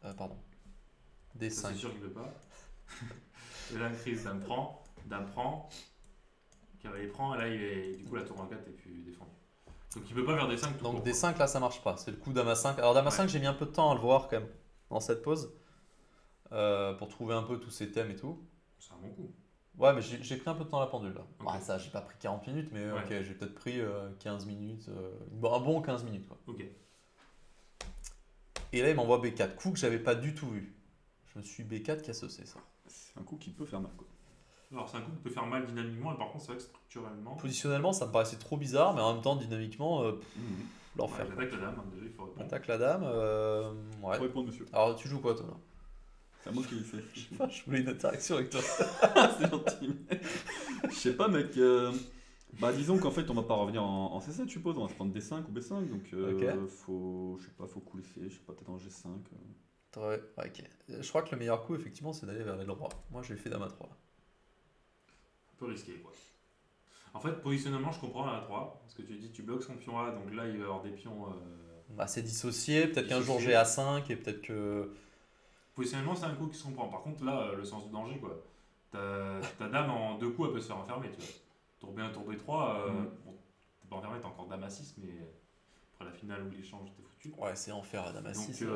pardon. Ça, D5. c'est sûr qu'il peut pas. D5 prise dame prend, cavalier prend, et là du coup la tour en 4 est plus défendue. Donc il peut pas faire D5 tout Donc court, D5 là ça marche pas, c'est le coup dame à 5. Alors dame à 5 j'ai mis un peu de temps à le voir quand même dans cette pause pour trouver un peu tous ces thèmes et tout. C'est un bon coup. Ouais mais j'ai pris un peu de temps à la pendule là. Ok. Ouais, ça j'ai pas pris 40 minutes mais Ouais. ok j'ai peut-être pris 15 minutes, un bon 15 minutes quoi. Ok. Et là il m'envoie B4, coup que j'avais pas du tout vu. Je me suis B4 casse c'est ça. C'est un coup qui peut faire mal, quoi. Alors c'est un coup qui peut faire mal dynamiquement, et par contre c'est vrai que structurellement. Positionnellement ça me paraissait trop bizarre mais en même temps dynamiquement l'enfer. Ouais, j'attaque la dame, déjà il faut répondre. Attaque la dame, ouais. Faut répondre, monsieur. Alors tu joues quoi toi là? C'est à moi qui le fais. Je voulais une interaction avec toi. C'est gentil. Je sais pas, mec. Bah, disons qu'en fait, on va pas revenir en C7, je suppose. On va se prendre D5 ou B5. Donc, Ok. faut couler, je sais pas, peut-être en G5. Ouais, ok. Je crois que le meilleur coup, effectivement, c'est d'aller vers le roi. Moi, j'ai fait dame à 3. Un peu risqué quoi. En fait, positionnement, je comprends à 3, parce que tu dis tu bloques son pion A, donc là il va y avoir des pions. Bah, c'est dissocié. Peut-être qu'un jour Dissocié. j'ai A5 et peut-être que. Positionnement, c'est un coup qui se comprend. Par contre, là, le sens du danger quoi. Ta dame en 2 coups, elle peut se faire enfermer, tu vois. Tour B1, tour B3, bon, t'es pas enfermé, t'as encore dame à 6, mais après la finale où l'échange t'es foutu. Ouais, c'est enfer à dame à 6. Donc,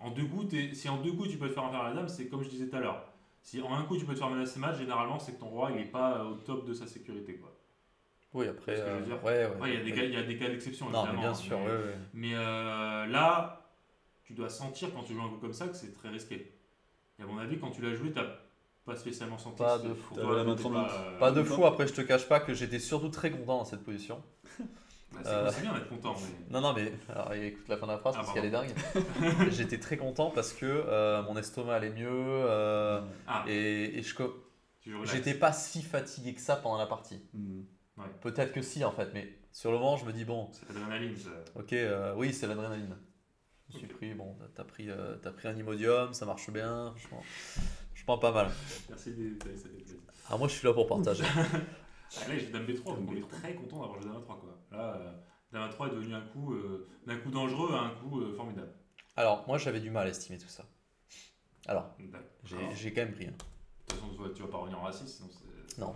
en 2 coups, si en 2 coups tu peux te faire enfermer la dame, c'est comme je disais tout à l'heure. Si en un coup tu peux te faire menacer match, généralement c'est que ton roi il est pas au top de sa sécurité quoi. Oui, après. C'est ce que je veux dire. Ouais, Ouais, il y a des cas d'exception Non, mais évidemment. bien sûr, mais, ouais. mais, là, tu dois sentir quand tu joues un coup comme ça que c'est très risqué. Et à mon avis, quand tu l'as joué, t'as pas spécialement senti. Pas que de pour fou. toi, T'avais la main t'étais tremblante. Pas de fou, après, je te cache pas que j'étais surtout très content dans cette position. Bah, c'est bien d'être content. Mais... Non, mais alors, écoute la fin de la phrase Ah, parce qu'elle est dingue. J'étais très content parce que mon estomac allait mieux et Tu joues relax. j'étais pas si fatigué que ça pendant la partie. Ouais. Peut-être que si en fait, mais sur le moment je me dis bon, C'est l'adrénaline. Ça. ok, oui c'est l'adrénaline. Je me suis Ok. pris, bon, t'as pris un Imodium, ça marche bien, franchement, je prends pas mal. Merci des détails, ça fait plaisir. Ah moi je suis là pour partager. Ah, là, j'ai dame B3, donc on est très content d'avoir joué dame A3 quoi. Là, dame A3 est devenu un coup dangereux à un coup formidable. Alors moi j'avais du mal à estimer tout ça. Alors D'accord. j'ai quand même pris. De toute façon, tu vas pas revenir en A6, sinon c'est. Non.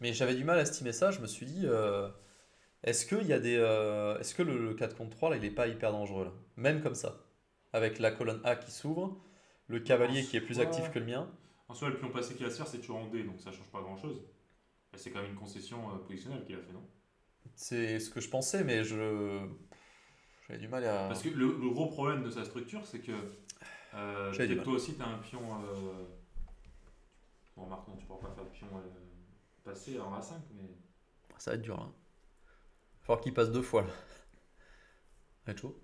Mais j'avais du mal à estimer ça, je me suis dit, est-ce que le 4 contre 3 là, il est pas hyper dangereux là, même comme ça, avec la colonne A qui s'ouvre, le cavalier qui est plus actif que le mien. En soi, le pion passé qu'il a à se faire, c'est toujours en D, donc ça change pas grand chose. C'est quand même une concession positionnelle qu'il a fait, non? C'est ce que je pensais, mais j'avais du mal à. Parce que le gros problème de sa structure, c'est que J'avais du peut-être mal. toi aussi, tu as un pion. Bon, remarque, non, tu pourras pas faire de pion passé en A5, mais. Ça va être dur là. falloir qu'il passe 2 fois là. Ça va être chaud.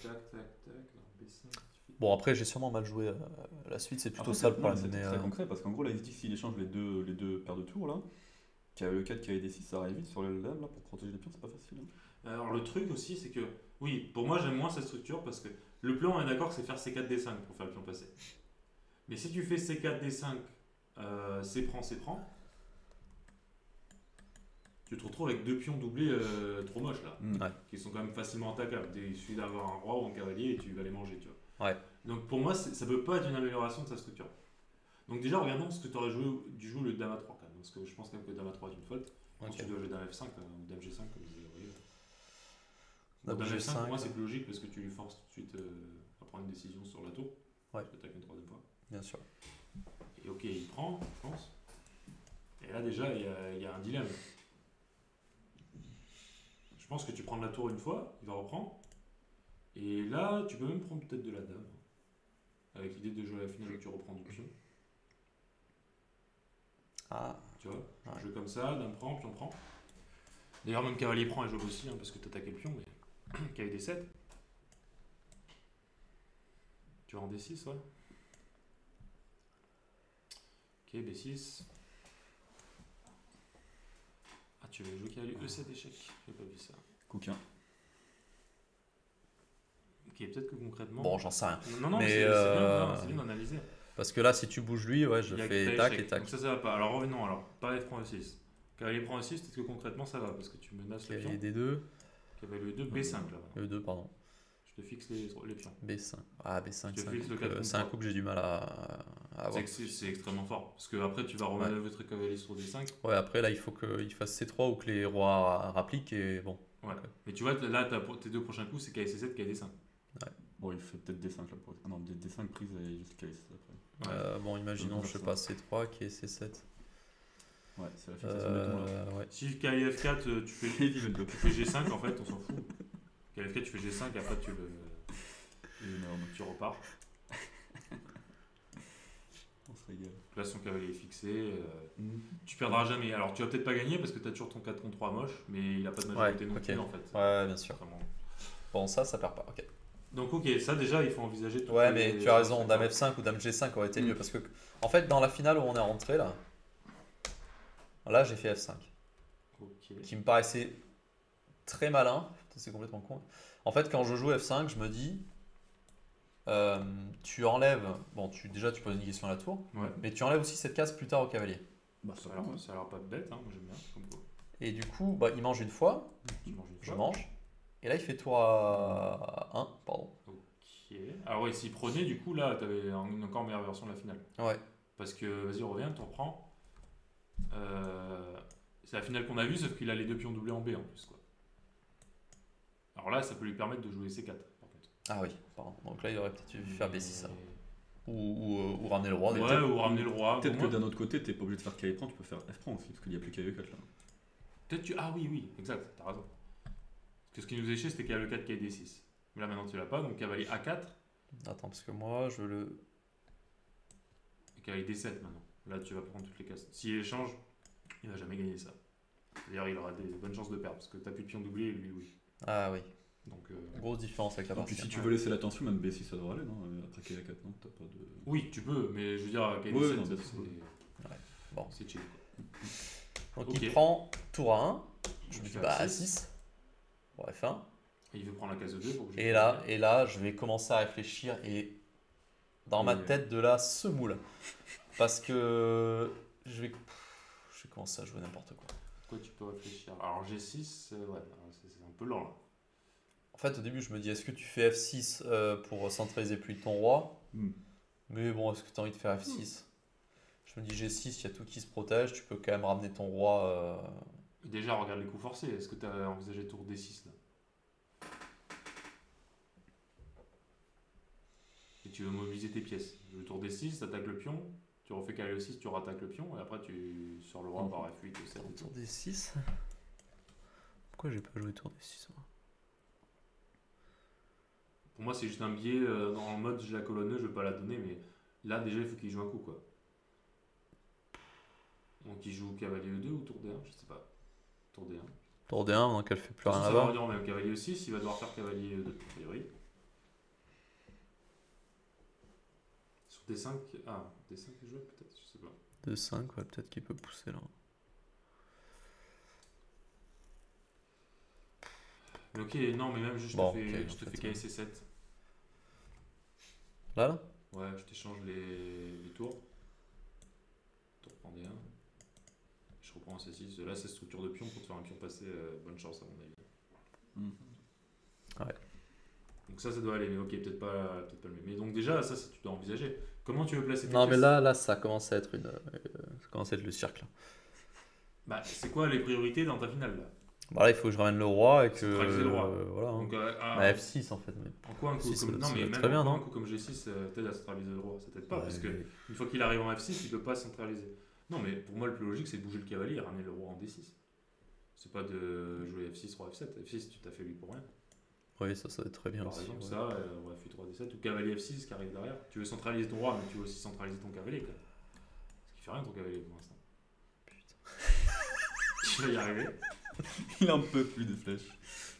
Tac, tac, tac. Alors, B5. Bon, après, j'ai sûrement mal joué. La suite, c'est plutôt Après, ça le non, problème. c'était Mais, très concret parce qu'en gros, là, il se dit que s'il échange les deux paires de tours là, qui avait le 4 qui avait des 6, ça arrive vite sur le lame là pour protéger les pions, c'est pas facile. Hein. Alors le truc aussi, c'est que, oui, pour moi j'aime moins cette structure parce que le plan, on est d'accord, c'est faire C4 D5 pour faire le pion passer. Mais si tu fais C4 D5, C prend, tu te retrouves avec deux pions doublés trop moches là, Ouais. qui sont quand même facilement attaquables. Il suffit d'avoir un roi ou un cavalier et tu vas les manger, tu vois. Ouais. Donc pour moi, ça peut pas être une amélioration de sa structure. Donc déjà, regardons ce que tu aurais joué du jeu le Dame A3 quand même, parce que je pense quand même que Dame A3 est une faute. Je pense que tu dois jouer Dame F5 ou Dame G5 comme vous avez vu. Dame F5 pour moi c'est plus logique parce que tu lui forces tout de suite à prendre une décision sur la tour. Ouais. Tu attaques une troisième fois. Bien sûr. Et ok, il prend, je pense. Et là déjà, il y a un dilemme. Je pense que tu prends de la tour une fois, il va reprendre. Et là, tu peux même prendre peut-être de la dame. Avec l'idée de jouer à la finale où tu reprends du pion. Ah, Tu vois, Ouais. jeu comme ça, dame prend, pion prend. D'ailleurs, même cavalier prend et joue aussi, hein, parce que tu attaquais le pion, mais cavalier D7. Tu vas en D6, ouais. Ok, B6. Ah, tu veux jouer cavalier E7 échec. J'ai pas vu ça. Coquin. Ok, peut-être que concrètement. bon, j'en sais rien. Non, Mais, mais c'est bien d'analyser. Parce que là, si tu bouges lui, ouais, je Il y a fais que tac échec. et tac. Donc ça va pas. Alors revenons alors. Pas F prend E6. Cavalier prend E6, peut-être que concrètement ça va parce que tu menaces le Cavalier pion. D2, Cavalier E2, B5 là. E2, pardon. Je te fixe les pions. B5. Ah, B5, Je c'est un fixe le coup quatre que- c'est un contre coup que j'ai du mal à avoir. C'est extrêmement fort. Parce que après tu vas remanœuvrer votre cavalier sur D5. Ouais, après, là, il faut qu'il fasse C3 ou que les rois rappliquent et bon. Ouais. Ok. Mais tu vois, là tes deux prochains coups c'est KC7, KD5. Bon, il fait peut-être D5 là pour. Ah non, D5 prise et juste KS après. Bon, imaginons, je sais pas, C3 qui est C7. Ouais, c'est la fixation des tons là. Ouais. Si cavalier F4 tu fais G5 en fait, on s'en fout. Cavalier F4 tu fais G5 et après Énorme. tu repars. On se régale. Là son cavalier est fixé. Tu perdras jamais. Alors tu vas peut-être pas gagner parce que tu as toujours ton 4 contre 3 moche, mais il a pas de majorité Ouais, non ok. plus en fait. Ouais, bien sûr. Vraiment. Bon, ça perd pas. Ok. Donc ok, ça déjà il faut envisager tout. Ouais, mais tu as raison, Dame F5 ou Dame G5 aurait été mieux parce que, en fait, dans la finale où on est rentré là, j'ai fait F5, Ok. qui me paraissait très malin. C'est complètement con. En fait, quand je joue F5, je me dis, tu enlèves, bon, déjà tu poses une question à la tour, Ouais. mais tu enlèves aussi cette case plus tard au cavalier. Bah, Ça a l'air pas bête, hein, moi j'aime bien. Comme quoi. Et du coup, bah, il mange une fois, Tu manges une je fois. mange, et là il fait tour à 1, pardon. Ok. Alors ouais, s'il prenait, du coup là, t'avais une encore meilleure version de la finale. Ouais, Parce que, vas-y, reviens, t'en reprends. C'est la finale qu'on a vue, sauf qu'il a les deux pions doublés en B en plus. Quoi. Alors là, ça peut lui permettre de jouer C4 par contre. ah oui, pardon. Donc là il aurait peut-être dû faire B6 Mais- alors. Ou ramener le roi. Ouais, mais- ou ramener le roi. Peut-être Pour que moi, d'un autre côté, t'es pas obligé de faire KE prend, tu peux faire F prend aussi, parce qu'il n'y a plus KE4 là. peut-être tu. Ah oui, exact, t'as raison. Parce que ce qui nous échait, c'était qu'il y a le 4 qui est D6. Mais là maintenant tu l'as pas, donc cavalier A4 Attends, parce que moi je veux le. et cavalier D7 maintenant. Là tu vas prendre toutes les cases. S'il échange, il va jamais gagner ça. D'ailleurs, il aura des bonnes chances de perdre parce que t'as plus de pion doublé et lui, oui. Ah oui, Donc, grosse différence avec la Et puis partie. si tu veux laisser l'attention, même B6 ça devrait aller, non après KE4, non t'as pas de. oui, tu peux, mais je veux dire, KD7, Ouais, non, c'est Bon. c'est chill. Quoi. Donc Ok. il prend tour à 1, je me Tu dis fais bah A6. 6 pour F1. Et il veut prendre la case de 2 pour que je Et là, je vais commencer à réfléchir et dans ma Et- tête de là semoule. Parce que je vais commencer à jouer n'importe quoi. Quoi, tu peux réfléchir. Alors G6, ouais, c'est un peu lent là. En fait, au début, je me dis est-ce que tu fais F6 pour centraliser plus ton roi? Mais bon, est-ce que tu as envie de faire F6? Je me dis G6, il y a tout qui se protège, tu peux quand même ramener ton roi. Déjà, regarde les coups forcés. Est-ce que tu as envisagé tour D6 là? Et tu veux mobiliser tes pièces. Le tour D6, tu attaques le pion, tu refais cavalier E6, tu rattaques le pion, et après tu sors le roi par F8, E7 et tout. Tour D6. Pourquoi j'ai pas joué tour D6 moi? Pour moi, c'est juste un biais en mode j'ai la colonne, je vais pas la donner, mais là déjà il faut qu'il joue un coup quoi. Donc il joue cavalier E2 ou tour D1, je sais pas. Tour D1. Tour D1, donc elle fait plus De toute rien façon, ça va là-bas. revenir même cavalier 6, il va devoir faire cavalier 2, a priori. Sur D5, D5 il jouait peut-être, je sais pas. 2-5, ouais, peut-être qu'il peut pousser là. Mais ok, non, mais même juste Bon, je ok, te en fais fait, KSC7. Là Ouais, je t'échange les tours. Tour prend D1. Je reprends un C6. Là, c'est structure de pion pour te faire un pion passé. Bonne chance, à mon avis. Ouais. Donc ça doit aller, mais ok, peut-être pas le mieux. Mais donc déjà, ça, tu dois envisager. Comment tu veux placer tes Non, mais pièces là, ça commence à être ça commence à être le cirque là. Bah, c'est quoi les priorités dans ta finale là? Bah là, il faut que je ramène le roi et que. Centraliser le roi. Voilà. Hein. Donc, Bah, F6 en fait. Mais... en quoi un coup Si, comme... ça Non, mais va même très bien, en quoi non un coup comme G6 t'aide à centraliser le roi? Ça t'aide pas, Ouais, parce que une fois qu'il arrive en F6, il peut pas centraliser. Non, mais pour moi, le plus logique, c'est de bouger le cavalier et ramener le roi en D6. C'est pas de jouer F6, roi F7. F6, tu t'as fait lui pour rien. Oui, ça va être très bien Par aussi. exemple, Ouais. ça, roi F8, roi D7, ou cavalier F6 qui arrive derrière. Tu veux centraliser ton roi, mais tu veux aussi centraliser ton cavalier. Quoi. Parce qu'il fait rien ton cavalier pour l'instant. Putain. Tu vas y arriver. Il en peut plus des flèches.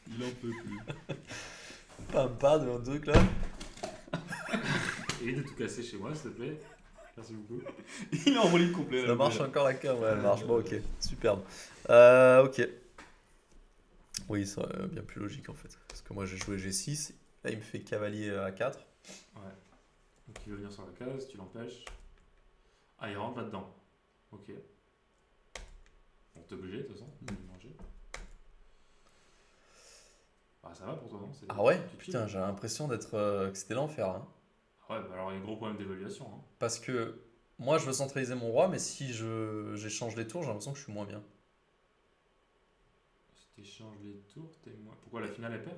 Il en peut plus. Pas de un truc là. Évite de tout casser chez moi, s'il te plaît. Merci beaucoup. Il est en relique complet. Ça marche encore la cam, ouais, elle marche. Bon, ok, superbe. Ok. Oui, ça bien plus logique en fait. Parce que moi j'ai joué G6, là il me fait cavalier A4. Ouais. Donc il veut venir sur la case, tu l'empêches. Ah, il rentre là-dedans. Ok. On t'est obligé de toute façon de manger. Ah, ça va pour toi, non? Ah ouais. Tu Putain, chill. j'ai l'impression d'être que c'était l'enfer. Hein. Ouais, bah alors il y a un gros problème d'évaluation. Hein. Parce que moi je veux centraliser mon roi, mais si j'échange les tours, j'ai l'impression que je suis moins bien. Si t'échanges les tours, t'es moins. Pourquoi la finale elle perd?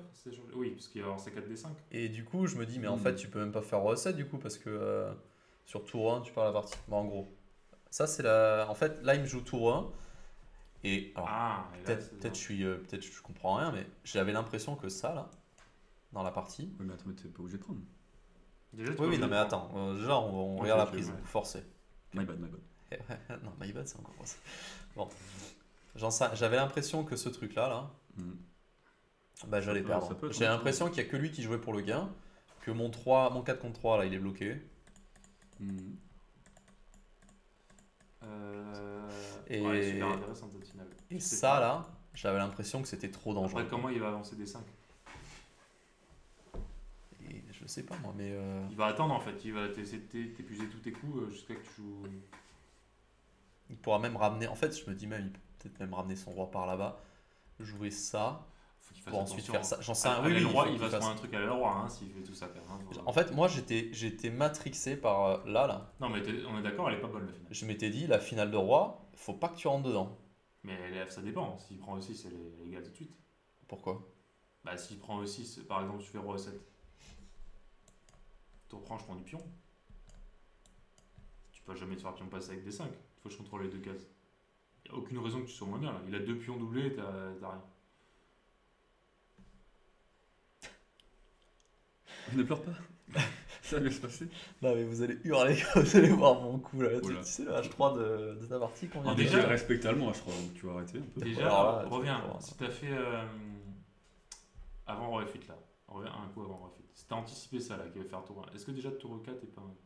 Oui, parce qu'il va y avoir C4D5. Et du coup, je me dis, mais en fait, tu peux même pas faire roi 7 du coup, parce que sur tour 1, tu perds la partie. Bon, en gros, ça c'est la. En fait, là il me joue tour 1. Et alors, Ah, et là, peut-être je comprends rien, mais j'avais l'impression que ça, là, dans la partie. Oui, mais attends, mais t'es pas obligé de prendre. Déjà, tu Oui, peux oui, non, mais le attends, déjà, on Ok, regarde la ok, prise, ouais. forcé. My bad, my bad. Non, my bad, c'est encore ça. Bon, j'avais l'impression que ce truc-là, là, Hmm. bah, j'allais peut- perdre. ça peut être J'ai un l'impression qu'il n'y a que lui qui jouait pour le gain, que mon 4 contre 3, là, il est bloqué. Hmm. Et- Ouais, super intéressant cette finale. Et Je sais ça, pas. là, j'avais l'impression que c'était trop dangereux. Après, comment il va avancer des 5? Et je sais pas, moi, mais. Il va attendre en fait, il va essayer de t'épuiser tous tes coups jusqu'à que tu joues. Il pourra même ramener. En fait, je me dis même, il peut peut-être même ramener son roi par là-bas, jouer ça, Faut qu'il fasse pour ensuite attention. faire ça. J'en sais À rien. Oui, l'aile oui, roi, faut il qu'il va se fasse- prendre un truc à l'aile roi hein, s'il fait tout ça. Quand même, hein. En fait, moi, j'étais matrixé par là. Non, mais on est d'accord, elle est pas bonne la finale. Je m'étais dit, la finale de roi, faut pas que tu rentres dedans. Mais ça dépend. S'il prend E6, elle est égale tout de suite. Pourquoi? Bah, s'il prend E6, par exemple, tu fais roi E7. Tu reprends, je prends du pion. Tu peux jamais te faire pion passer avec des 5. Il faut que je contrôle les deux cases. Il n'y a aucune raison que tu sois moins bien là. Il a 2 pions doublés et t'as rien. Ne pleure pas. Ça va bien se passer. Non, mais vous allez hurler quand vous allez voir mon coup là. Oula. Tu sais, le H3 de ta partie qu'on vient Ah, de déjà- faire. Respecte allemand, je crois, donc tu vas arrêter un peu. Déjà, Alors là, reviens. tu vois. Si t'as fait avant roi F8 là, reviens un coup avant roi F8. Si t'as anticipé ça là, qui va faire tour 1, est-ce que déjà tour 4 est pas un coup?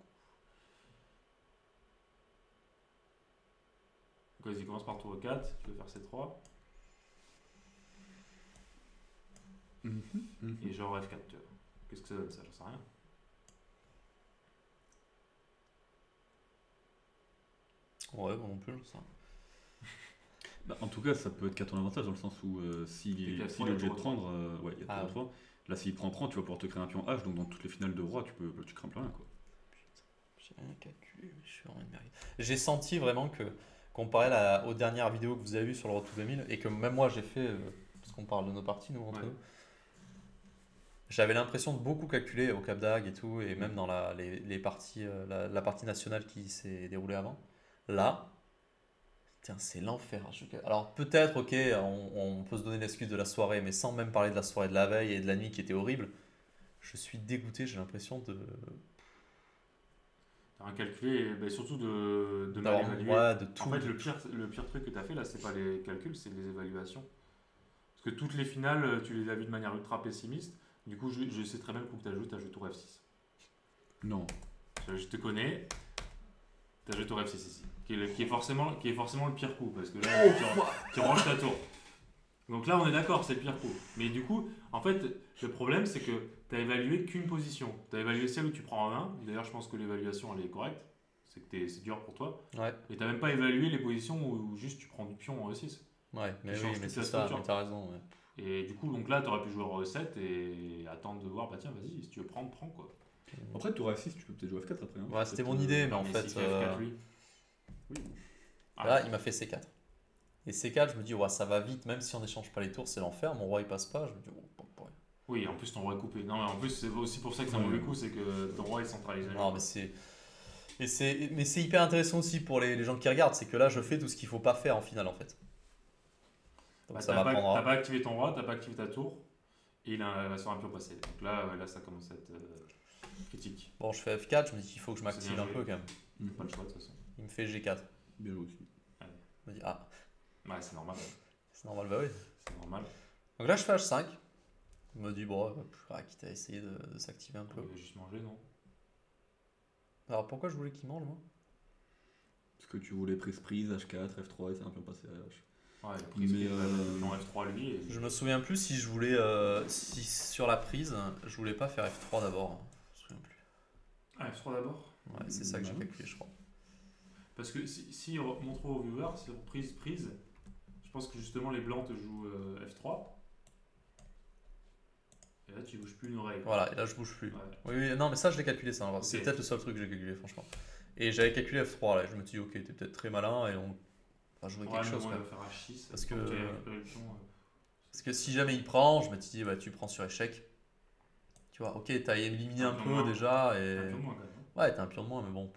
Donc vas-y, commence par tour 4, tu vas faire C3 et genre F4, tu vois. Qu'est-ce que ça donne ça? J'en sais rien. Ouais, moi non plus, ça. Bah, en tout cas, ça peut être qu'à ton avantage dans le sens où s'il Et est, qu'à s'il trois, est il y a obligé de tour prendre, ouais, il y a Ah, tour 3. Là, s'il prend prend, tu vas pouvoir te créer un pion H, donc dans toutes les finales de roi, tu crains plus rien quoi. J'ai rien calculé, mais je suis vraiment une merde. J'ai senti vraiment que, comparé aux dernières vidéos que vous avez vues sur le Road to 2000, et que même moi j'ai fait, parce qu'on parle de nos parties, nous, entre Ouais. nous, j'avais l'impression de beaucoup calculer au Cap d'Agde et tout, et même dans les parties, la partie nationale qui s'est déroulée avant. Là, tiens, c'est l'enfer. Alors peut-être, ok, on peut se donner l'excuse de la soirée, mais sans même parler de la soirée de la veille et de la nuit qui était horrible, je suis dégoûté, j'ai l'impression de... T'as rien calculé, et ben, surtout de mal d'avoir- évaluer. ouais, de tout. En fait, le pire truc que t'as fait là, c'est pas les calculs, c'est les évaluations. que toutes les finales, tu les as vues de manière ultra pessimiste. Du coup, je sais très bien le coup que tu as joué tour F6. Non. Je te connais. Tu as joué tour F6 ici. Qui est forcément le pire coup. Parce que là, tu ranges ta tour. Donc là, on est d'accord, c'est le pire coup. Mais du coup, en fait, le problème, c'est que tu n'as évalué qu'une position. Tu as évalué celle où tu prends en main. D'ailleurs, je pense que l'évaluation, elle est correcte. C'est que c'est dur pour toi. Ouais. Et tu n'as même pas évalué les positions où juste tu prends du pion en E6. Ouais, mais Tu oui, changes mais toute c'est la ça, structure. mais t'as raison. Ouais. Et du coup, donc là, tu aurais pu jouer en E7 et attendre de voir, bah tiens, vas-y, si tu veux prends quoi. Après, tour F6, tu peux peut-être jouer F4 après. Hein. Ouais, c'était Peut-être, mon idée, mais en Mais fait, s'il fait F4, lui. Oui. là, il m'a fait C4. Et C4, je me dis, ouais, ça va vite, même si on n'échange pas les tours, c'est l'enfer. Mon roi, il passe pas. Je me dis, ouais. Oui, en plus, ton roi est coupé. Non, mais en plus, c'est aussi pour ça que c'est un mauvais coup, c'est que ton roi est centralisé. Non, mais c'est hyper intéressant aussi pour les gens qui regardent, c'est que là, je fais tout ce qu'il faut pas faire en finale, en fait. Donc Bah, ça t'as m'apprendra. pas activé ton roi, t'as pas activé ta tour, et il va sur un pion passé. Donc là, ça commence à être critique. Bon, je fais F4, je me dis qu'il faut que je C'est m'active bien un joué. peu quand même. Pas le choix de toute façon. Il me fait G4. Bien joué aussi. Je me dis, ah, Ouais, c'est normal. c'est normal, bah oui. C'est normal. Donc là, je fais H5. Je me dis, bon, quitte à essayer de s'activer un peu. Il va juste manger, non? Alors pourquoi je voulais qu'il mange, moi? Parce que tu voulais prise, H4, F3 et c'est un peu passé à H. Ouais, il a pris Mais, pion F3 lui. Et... Je me souviens plus si je voulais, si sur la prise, je voulais pas faire F3 d'abord. Je me souviens plus. Ah, F3 d'abord. Ouais, c'est ça que j'ai Ouais. calculé, je crois. Parce que si on montre aux viewers, c'est prise, je pense que justement les blancs te jouent F3. Et là, tu bouges plus une oreille. Voilà, et là je bouge plus. Ouais. Oui, non, mais ça je l'ai calculé, ça. C'est Ok. peut-être le seul truc que j'ai calculé, franchement. Et j'avais calculé F3 là, je me suis dit, ok, t'es peut-être très malin et on va jouer Ouais, quelque mais chose. bon, Quoi. il va faire H6. Parce tant que- tu as récupéré le pion, Parce que si jamais il prend, je me suis dit, bah, tu prends sur échec. Tu vois, ok, t'as éliminé Un un pion peu moins. déjà. t'as Et... un pion de moins quand même. Ouais, t'as un pion de moins, mais bon.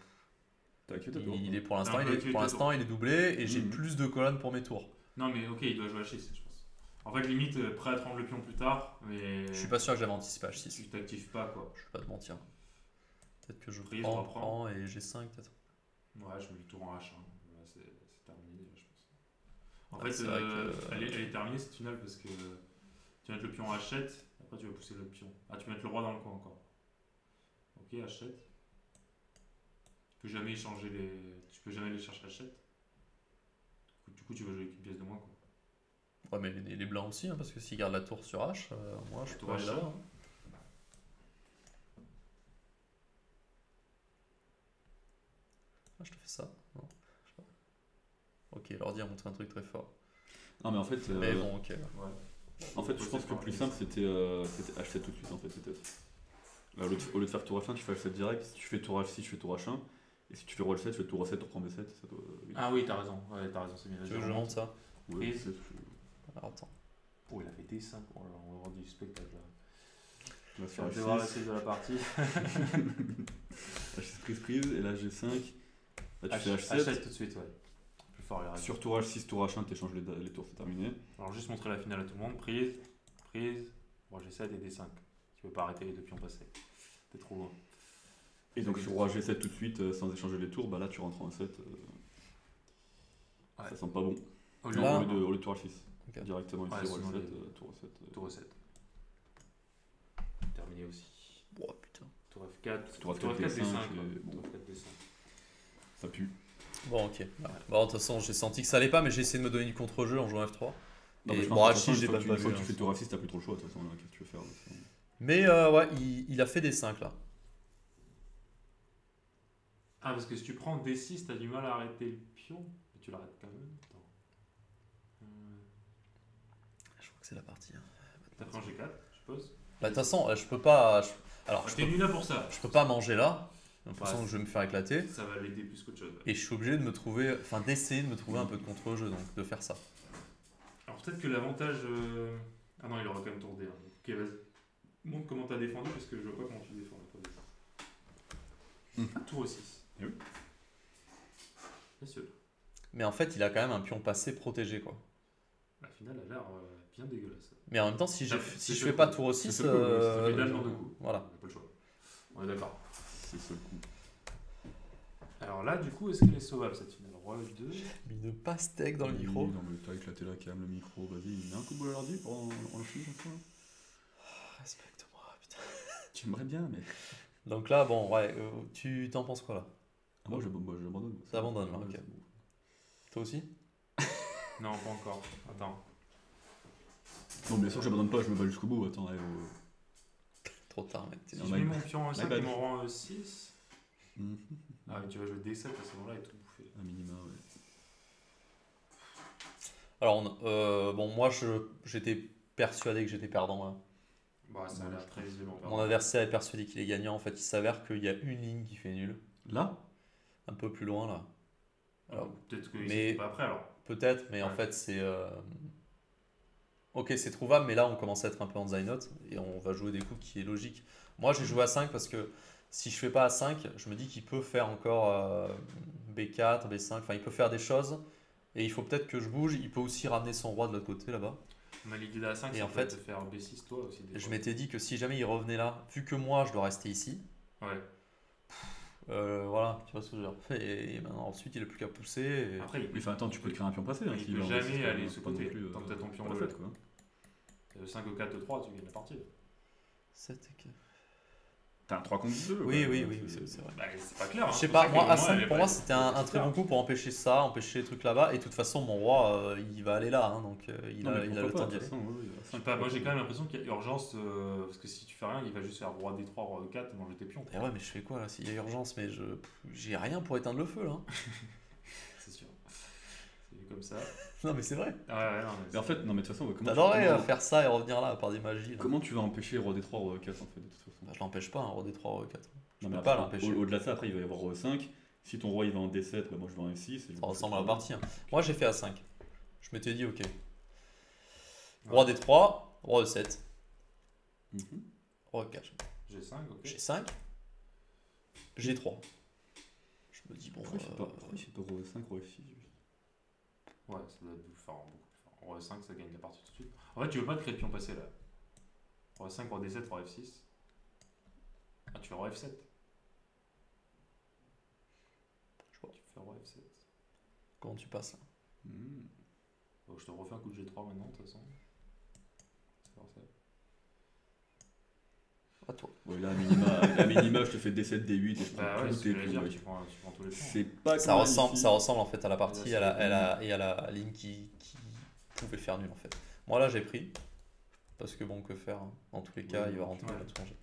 T'as activé ta tour. Il est pour l'instant, Non, il mais est, activé pour ta l'instant, tour. il est doublé et j'ai Mhm. plus de colonnes pour mes tours. Non, mais ok, il doit jouer H6, je pense. En fait, limite, prêt à te rendre le pion plus tard, mais. Je suis pas sûr que j'avais anticipé H6. Tu t'actives pas, quoi. Je vais pas te mentir. Peut-être que je Prise, prends, reprends. prends et G5 peut-être. Ouais, je mets le tour en H1. Là, c'est terminé, je pense. En Ouais, fait, c'est vrai que- elle est terminée cette finale parce que tu vas mettre le pion en H7, après tu vas pousser l'autre pion. Ah, tu vas mettre le roi dans le coin encore. Ok, H7. Tu peux jamais échanger tu peux jamais aller chercher H7. Du coup, tu vas jouer avec une pièce de moins, quoi. Ouais, mais les blancs aussi, hein, parce que s'ils gardent la tour sur H, moi je Tour peux aller H1. là-bas. Hein. Ah, je te fais ça. Non, je sais pas. Ok, l'ordi a montré un truc très fort. Non, mais en fait, Mais bon, ok. Ouais. en fait je pense que le plus simple c'était H7 tout de suite en fait peut-être. Là, au lieu de faire tour H1, tu fais H7 direct. Si tu fais tour H6, tu fais tour H1. Et si tu fais roi L7, tu fais tour A7, tu reprends B7. Ça doit... oui. Ah oui, t'as raison. Ouais, t'as raison, c'est bien. Tu veux que je monte ça? Ouais, Et- B7, Alors attends. Oh, il a fait D5. Oh là là, on va voir du spectacle là. je vais Tu faire vas voir la H6, suite de la partie. H6 prise, et là G5. Là tu fais H7 H7. tout de suite, ouais. Plus fort, il a raison. Sur tour H6, tour H1, tu échanges les tours, c'est terminé. Alors, juste montrer la finale à tout le monde. Prise, roi G7 et D5. Tu peux pas arrêter les deux pions passés. T'es trop loin. Et donc sur roi G7 tout de suite, sans échanger les tours, bah là tu rentres en A7. Ouais. Ça sent pas bon. Au Là. Au lieu de tour H6. Ok. Directement ici, Ouais, roi sinon, L7, tour A7. Tour E7. Terminé aussi. Oh putain. Tour F4. Tour Tour F4, F4 D5, D5. et bon. Tour F4 D5. Ça pue. Bon, ok. Bon, de toute façon, j'ai senti que ça allait pas, mais j'ai essayé de me donner du contre-jeu en jouant F3. Non, Et mais je bon, pense que H6, j'ai une fois pas que tu- pas une fois vu, que tu hein. fais tour A6, t'as plus trop le choix. De toute façon, qu'est-ce que tu veux faire Mais ouais, il a fait des 5 là. Ah, parce que si tu prends D6, t'as du mal à arrêter le pion. Mais tu l'arrêtes quand même. Attends. Je crois que c'est la partie. Hein. T'as pris en G4, je suppose. Bah, de toute façon, je peux pas. Alors, je T'es peux, venu là pour ça. je peux pas manger là. J'ai l'impression Ouais, que je vais me faire éclater. Ça va l'aider plus qu'autre chose. Et je suis obligé de me trouver. Enfin, d'essayer de me trouver un peu de contre-jeu, donc de faire ça. Alors peut-être que l'avantage. Ah non, il aura quand même tour D1. Ok, vas-y. Montre comment t'as défendu parce que je vois pas comment tu défends. Tour E6. Eh oui. Bien sûr. Mais en fait, il a quand même un pion passé protégé quoi. La finale a l'air bien dégueulasse. Mais en même temps, si je C'est fais seul pas coup. tour aussi, C'est seul coup, oui, Ça fait dame dans deux coups. voilà. On n'a pas le choix. On est d'accord. C'est le seul coup. Alors là, du coup, est-ce qu'elle est sauvable cette finale? Roi 2. Mais une pastèque dans le Oui, micro. Non, mais t'as éclaté la cam, le micro, vas-y, mets un coup de boule à l'ordi pour en le finir comme ça. Respecte-moi, putain. Tu aimerais bien, mec. Donc là, bon, ouais, tu t'en penses quoi là? Ah, moi, j'abandonne. T'abandonnes, là, Ouais, ok. c'est bon. Toi aussi? Non, pas encore. Attends. Non, bien sûr que j'abandonne pas, je me bats jusqu'au bout. Attends, Trop tard, mec. Si Non, je mais- mets mon pion en 5 bah, et mon rang 6. Mhm. Ah, mais tu vas jouer D7 à ce moment-là et tout bouffer. Un minima, ouais. Alors, bon, moi, j'étais persuadé que j'étais perdant, hein. Bah, ça a l'air très visiblement Mon adversaire est persuadé qu'il est gagnant. En fait, il s'avère qu'il y a une ligne qui fait nul. Là Un peu plus loin, là. Alors, peut-être qu'ils mais- sont pas prêts alors. peut-être, mais en Ouais. fait, c'est... Ok, c'est trouvable, mais là, on commence à être un peu en Zainot. Et on va jouer des coups qui est logique. Moi, j'ai joué à 5 parce que si je fais pas à 5, je me dis qu'il peut faire encore B4, B5. Enfin, il peut faire des choses. Et il faut peut-être que je bouge. Il peut aussi ramener son roi de l'autre côté, là-bas. On a l'idée d'A5, Et ça en peut fait, te faire B6 toi aussi. Des Je fois. m'étais dit que si jamais il revenait là, vu que moi, je dois rester ici... Ouais. Voilà, tu vois ce que je veux dire. Et maintenant, ensuite, il n'a plus qu'à pousser. Et... Après, Oui, enfin, attends, tu peux te créer un pion passé. Hein, Il s'il peut est en jamais D6, aller c'est sous pas côté, non plus, tant que t'as ton pion pas la bleu. fête, quoi. 5 au 4 3, tu gagnes la partie. 7 et 4. T'as un 3 contre 2. Oui, c'est vrai. Bah, c'est pas clair. Hein. Je sais C'est pas, pour moi, ça que A5, elle est pour pas- moi, c'était un très clair. bon coup pour empêcher ça, empêcher les trucs là-bas. Et de toute façon, mon roi, il va aller là. Hein, donc, il a le temps d'y aller. Je sais pas, moi j'ai quand même l'impression qu'il y a urgence, parce que si tu fais rien, il va juste faire roi D3, roi D4 et manger tes pions. Et ouais, mais je fais quoi là s'il y a urgence? Mais j'ai rien pour éteindre le feu là. C'est sûr. C'est comme ça. Non, mais c'est vrai. Ouais, non, Mais en fait, non, mais de toute façon, comment T'adorerais comment- faire ça et revenir là par des magies. Là. comment tu vas empêcher roi D3, roi 4 en fait, de toute façon Bah, je l'empêche pas, un roi D3, roi D4. Je Non, mais peux pas après, l'empêcher. Au-delà de ça, après, il va y avoir roi 5. Si ton roi il va en D7, bah moi je vais en F6. Et je Ça vais ressemble à faire la partie. Hein. Moi, j'ai fait A5. Je m'étais dit, ok. Ouais. Roi D3, roi E7, Mhm. roi 4. G5, ok. G5, G3. Je me dis, bon. Pourquoi il fait pas roi 5, roi F6 juste Ouais, ça doit être beaucoup plus fort. Roi 5, ça gagne la partie tout de suite. En fait, tu veux pas te créer de pion passé là. Roi 5, roi D7, roi F6. Ah, tu fais roi F7. Je vois. Tu fais roi F7. Comment tu passes là? Mhm. Bon, je te refais un coup de G3 maintenant, de toute façon. C'est parfait. À toi. Ouais, là, à minima, je te fais D7, D8 et je prends Bah ouais, tous c'est ce tes que j'allais pions, dire, mec. tu prends tous les pions. C'est pas Ça comme ressemble, ici. ça ressemble en fait à la partie Ouais, et à la ligne qui pouvait faire nul en fait. Moi là j'ai pris parce que bon que faire hein. Dans tous les cas Ouais, il va rentrer, ouais. il va tout manger.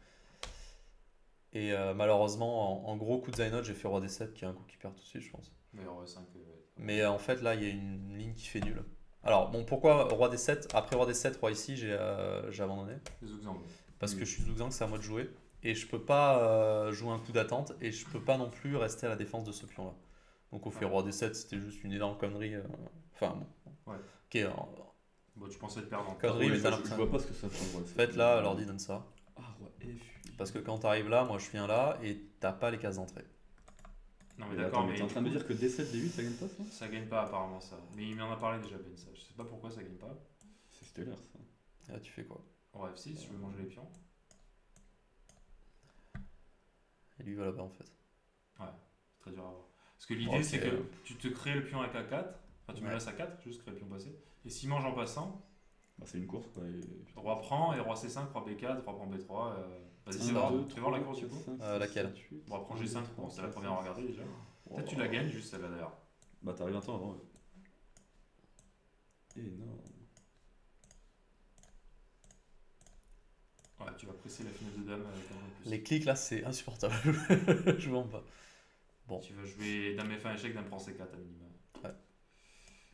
Et malheureusement en gros coup de Zainot j'ai fait roi D7 qui est un coup qui perd tout de suite je pense. Mais roi 5, Mais en fait là il y a une ligne qui fait nul. Alors bon pourquoi roi D7 après roi D7 roi ici j'ai abandonné les Oxangles. parce que Oui. je suis Zhuang c'est à moi de jouer et je peux pas jouer un coup d'attente et je peux pas non plus rester à la défense de ce pion là. Donc au fait Ouais. roi D7 c'était juste une énorme connerie. Enfin bon. Ouais. Ok, Bon, tu pensais être perdant. Connerie, Ouais, mais t'as je l'impression. vois pas ce que ça fait. En fait là l'ordi donne ça. Ah, roi F8. Parce que quand t'arrives là, moi je viens là et t'as pas les cases d'entrée. Non, mais Mais d'accord, attends, mais. t'es en train de me dire que D7, D8 ça gagne pas ça Ça gagne pas apparemment ça. Mais il m'en a parlé déjà, Ben, ça. Je sais pas pourquoi ça gagne pas. C'est stellaire ça. Et là tu fais quoi? Roi F6, je veux manger les pions. Et lui va là-bas en fait. C'est très dur à voir. Parce que l'idée Ok. c'est que tu te crées le pion avec A4. Enfin, tu me Ouais. laisses A4, juste créer le pion passé. Et s'il mange en passant, Bah, c'est une course quoi. roi prend et roi C5, roi B4, roi prend B3. Vas-y, Un, c'est voir. deux, Fais voir la course du coup. laquelle Bon, prend G5, bon, c'est la première à regarder déjà. Peut-être tu la gagnes juste celle-là d'ailleurs. Bah, t'arrives un temps avant. Ouais. Énorme. Ouais, tu vas presser la finale de dame avec un peu plus. Les clics là c'est insupportable. Je vends pas. Bon. Tu vas jouer dame F1 échec, dame prend C4 à minima.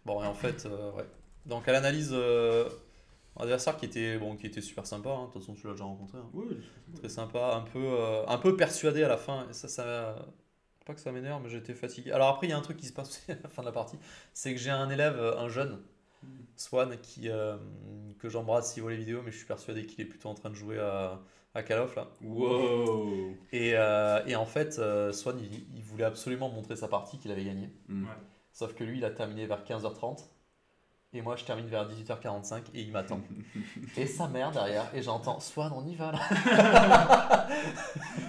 Bon et en fait ouais. Donc à l'analyse un adversaire qui était super sympa, hein. De toute façon tu l'as déjà rencontré. Hein. Ouais, Très sympa, un peu persuadé à la fin. Et ça pas que ça m'énerve, mais j'étais fatigué. Alors après, il y a un truc qui se passe aussi à la fin de la partie, c'est que j'ai un élève, un jeune, Swan, que j'embrasse s'il voit les vidéos, mais je suis persuadé qu'il est plutôt en train de jouer à Call of là. Wow. Et en fait, Swan, il voulait absolument montrer sa partie qu'il avait gagnée. Mm. Ouais. Sauf que lui, il a terminé vers 15h30. Et moi, je termine vers 18h45 et il m'attend. Et sa mère derrière, et j'entends Swan, on y va là.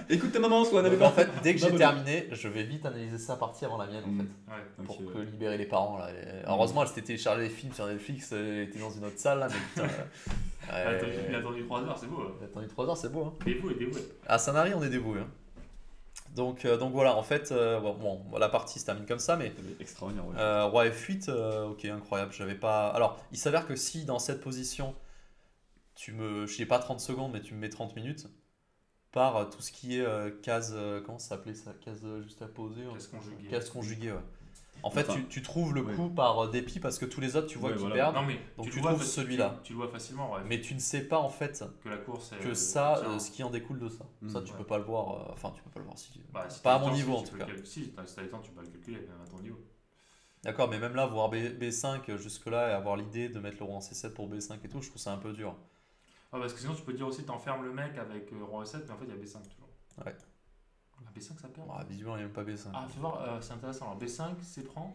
Écoute ta maman, soit Donc, en fait, dès que j'ai terminé, je vais vite analyser sa partie avant la mienne en fait. Ouais. Pour que libérer les parents là. Heureusement, elle s'était téléchargé les films sur Netflix, elle était dans une autre salle là, mais putain. Il a attendu 3 heures, c'est beau. Il a attendu 3 heures, c'est beau. Hein. Dévoué. À Sanary, on est dévoué. Hein. Donc voilà, en fait, bon, la partie se termine comme ça, mais extraordinaire. Ouais. Roi F8, ok, incroyable. J'avais pas. Alors, il s'avère que si dans cette position, je dis pas 30 secondes, mais tu me mets 30 minutes, par tout ce qui est case, comment ça s'appelait ça? Case juste à poser. Case conjuguée, ouais. En fait, tu trouves le coup par dépit parce que tous les autres, tu vois qu'ils perdent. Non, mais donc tu trouves celui-là. Tu le vois facilement, ouais. Mais tu ne sais pas en fait que la course que ça, ce qui en découle de ça. Ça, tu peux pas le voir. Enfin, tu peux pas le voir si. Si pas à mon niveau en tout cas. Si tu as le temps, tu peux le calculer même à ton niveau. D'accord, mais même là, voir B5 jusque-là et avoir l'idée de mettre le roi en C7 pour B5 et tout, je trouve ça un peu dur. Ah, parce que sinon, tu peux dire aussi, t'enfermes le mec avec roi E7, mais en fait, il y a B5 toujours. Ouais. B5, ça perd. Visiblement, il n'y a même pas B5. Ah, fais voir, c'est intéressant. Alors, B5, c'est prend.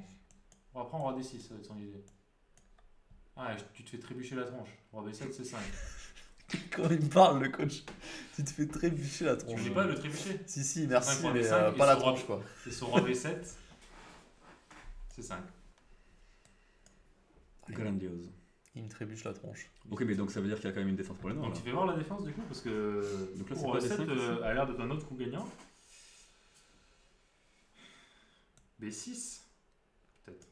On va prendre roi D6, ça va être son idée. Ah, tu te fais trébucher la tronche. Roi B7, c'est 5. Quand il me parle, le coach, tu te fais trébucher la tronche. Tu voulais pas le trébucher? Si, merci, mais B5, pas la tronche, quoi. Et son roi B7, c'est 5. Grandiose. Il me trébuche la tronche. Ok, mais donc ça veut dire qu'il y a quand même une défense pour les Noirs. Donc tu fais voir la défense du coup, parce que donc là, roi E7 a l'air d'être un autre coup gagnant. B6 peut-être.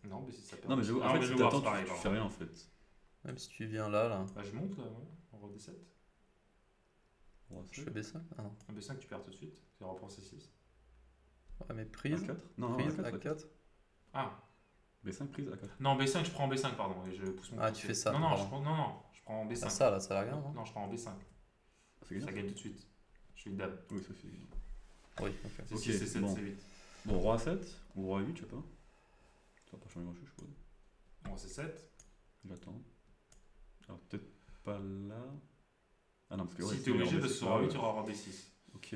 Non, B6 ça perd. Non, mais en fait, si t'attends, tu fais rien en fait. Même si tu viens là. Bah, je monte là, en roi D7. Je fais B5 Ah non. B5 tu perds tout de suite, tu reprends C6. Ouais, mais prise. A4 Non, prise, A4. A4. Ah. B5 prise A4. Non, B5, je prends B5, pardon, et je pousse mon Ah, tu fais ça. Non, je prends B5. Ah, ça là, ça la gagne, non? Non, je prends B5. Ça gagne tout de suite. Je suis une dame. Oui, ça fait. Oui, ok. C'est 6, c'est 7, bon. c'est 8. Bon, roi 7 ou roi 8, je sais pas. Ça va pas changer grand chose, je suppose. Bon, c'est 7. J'attends. Alors, peut-être pas là. Ah non, parce que si t'es obligé, parce que sur roi 8, tu auras roi B6. Ok.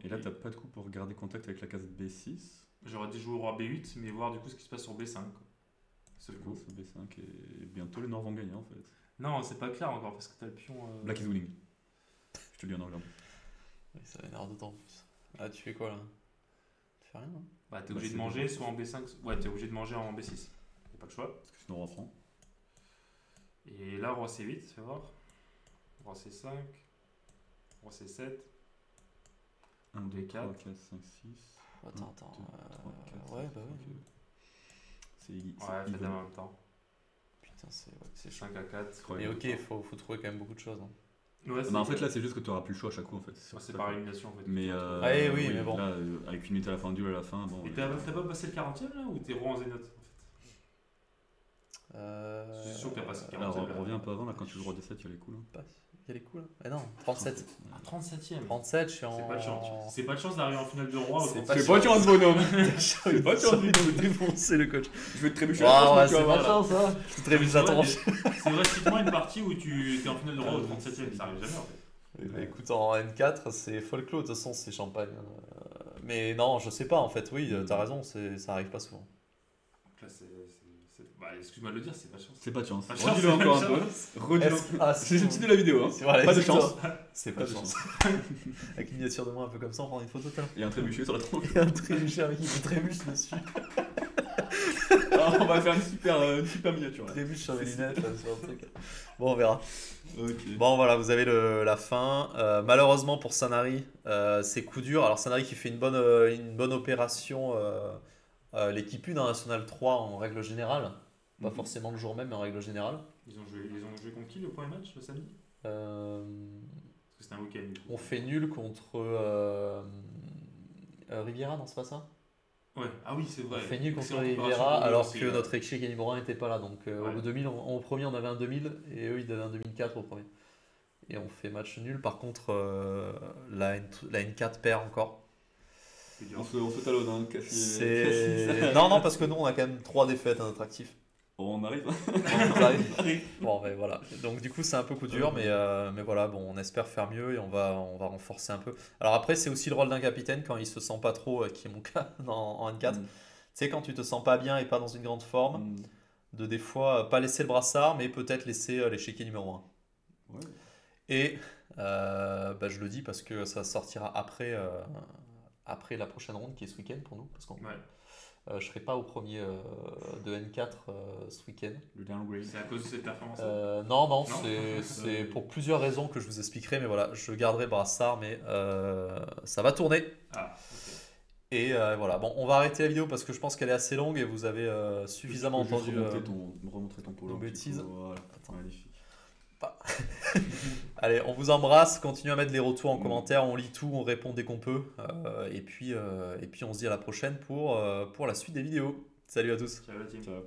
Et là, t'as pas de coup pour garder contact avec la case B6. J'aurais dit jouer au roi B8, mais voir du coup ce qui se passe sur B5. C'est le coup. B5 et bientôt les Noirs vont gagner en fait. Non, c'est pas clair encore parce que t'as le pion. Black is winning. Je te le dis en anglais. Oui, ça m'énerve d'autant plus. Ah, tu fais quoi là? Tu fais rien, hein? Bah, t'es obligé de manger soit en B5. Ouais, t'es obligé de manger en B6. T'as pas le choix. Parce que sinon on reprend. Et là, roi C8, fais voir. Roi C5. Roi C7. 1, 2, D4. 3, 4, 5, 6. Attends. 3, 4, ouais, bah oui. C'est Ouais, faites en même temps. Putain, c'est 5 à 4. Mais ok, faut trouver quand même beaucoup de choses. Hein. Ouais, bah en fait, là, c'est juste que tu auras plus le choix à chaque coup en fait. C'est par élimination en fait. Mais oui, mais bon. Là, avec une minute à la fin, duel à la fin. Bon, et t'as pas passé le 40ème là ou t'es roi en zénote en fait? Je suis sûr que t'as passé le 40ème. Alors, reviens un peu avant là, quand tu joues roi D7, il y a les coups là. Il y a les coups là? Eh non, 37. Ah, 37ème. 37, je suis en. C'est pas de chance. C'est pas de chance d'arriver en finale de roi. C'est pas de chance, bonhomme. C'est pas de chance du tout. Défoncer le coach. Je vais te trébucher la tronche. C'est pas de chance, hein. Je te trébuche la tronche. C'est vrai, cite-moi une partie où tu es en finale de roi au 37ème. Ça arrive jamais en fait. Bah, écoute, en N4, c'est folklore, de toute façon, c'est champagne. Mais non, je sais pas, en fait, oui, t'as raison, ça arrive pas souvent. Donc là, bah, excuse-moi de le dire, c'est pas de chance. C'est pas de chance. Pas de chance, Redis-le encore un c'est peu. Redis-le. C'est le le titre de la vidéo. Hein. Voilà, Pas de chance. C'est pas de chance. Avec une miniature de moi un peu comme ça, on prend une photo tout à l'heure. Il y a un trébuchet sur la tronche. Il y a un trébuchet avec une trébuche dessus. On va faire une super miniature. Trébuche sur les lunettes, sur un truc. Bon, on verra. Okay. Bon, voilà, vous avez la fin. Malheureusement pour Sanary, c'est coup dur. Alors, Sanary qui fait une bonne opération, l'équipe 1 National 3 en règle générale. Pas forcément le jour même, mais en règle générale. Ils ont joué contre qui le premier match le samedi? Parce que c'était un week-end. On fait nul contre Riviera, non, c'est pas ça? Ouais, ah oui, c'est vrai. On fait nul contre Riviera alors que notre équipe Kenny Morin n'était pas là. Donc au 2000, au premier, on avait un 2000 et eux, ils avaient un 2004 au premier. Et on fait match nul. Par contre, la N4 perd encore. On se talonne, hein, Non, parce que nous, on a quand même 3 défaites à notre actif. On arrive. On arrive. Bon, ben voilà. Donc du coup, c'est un peu coup dur, mais voilà, bon, on espère faire mieux et on va renforcer un peu. Alors après, c'est aussi le rôle d'un capitaine quand il se sent pas trop, qui est mon cas en N4, sais, quand tu te sens pas bien et pas dans une grande forme, de des fois pas laisser le brassard, mais peut-être laisser l'échiquier numéro 1. Ouais. Et je le dis parce que ça sortira après la prochaine ronde qui est ce week-end pour nous. Parce que je serai pas au premier de N4 ce week-end. Le downgrade. C'est à cause de cette performance. Non, c'est pour plusieurs raisons que je vous expliquerai. Mais voilà, je garderai le brassard, mais ça va tourner. Ah, ok. Et voilà, bon, on va arrêter la vidéo parce que je pense qu'elle est assez longue et vous avez suffisamment Tu peux entendu juste remontrer ton polo. nos un petit bêtises. peu, Voilà. Attends. Magnifique. Allez, on vous embrasse, continuez à mettre les retours en commentaire, on lit tout, on répond dès qu'on peut. Et puis on se dit à la prochaine pour la suite des vidéos. Salut à tous. Ciao la team. Ciao.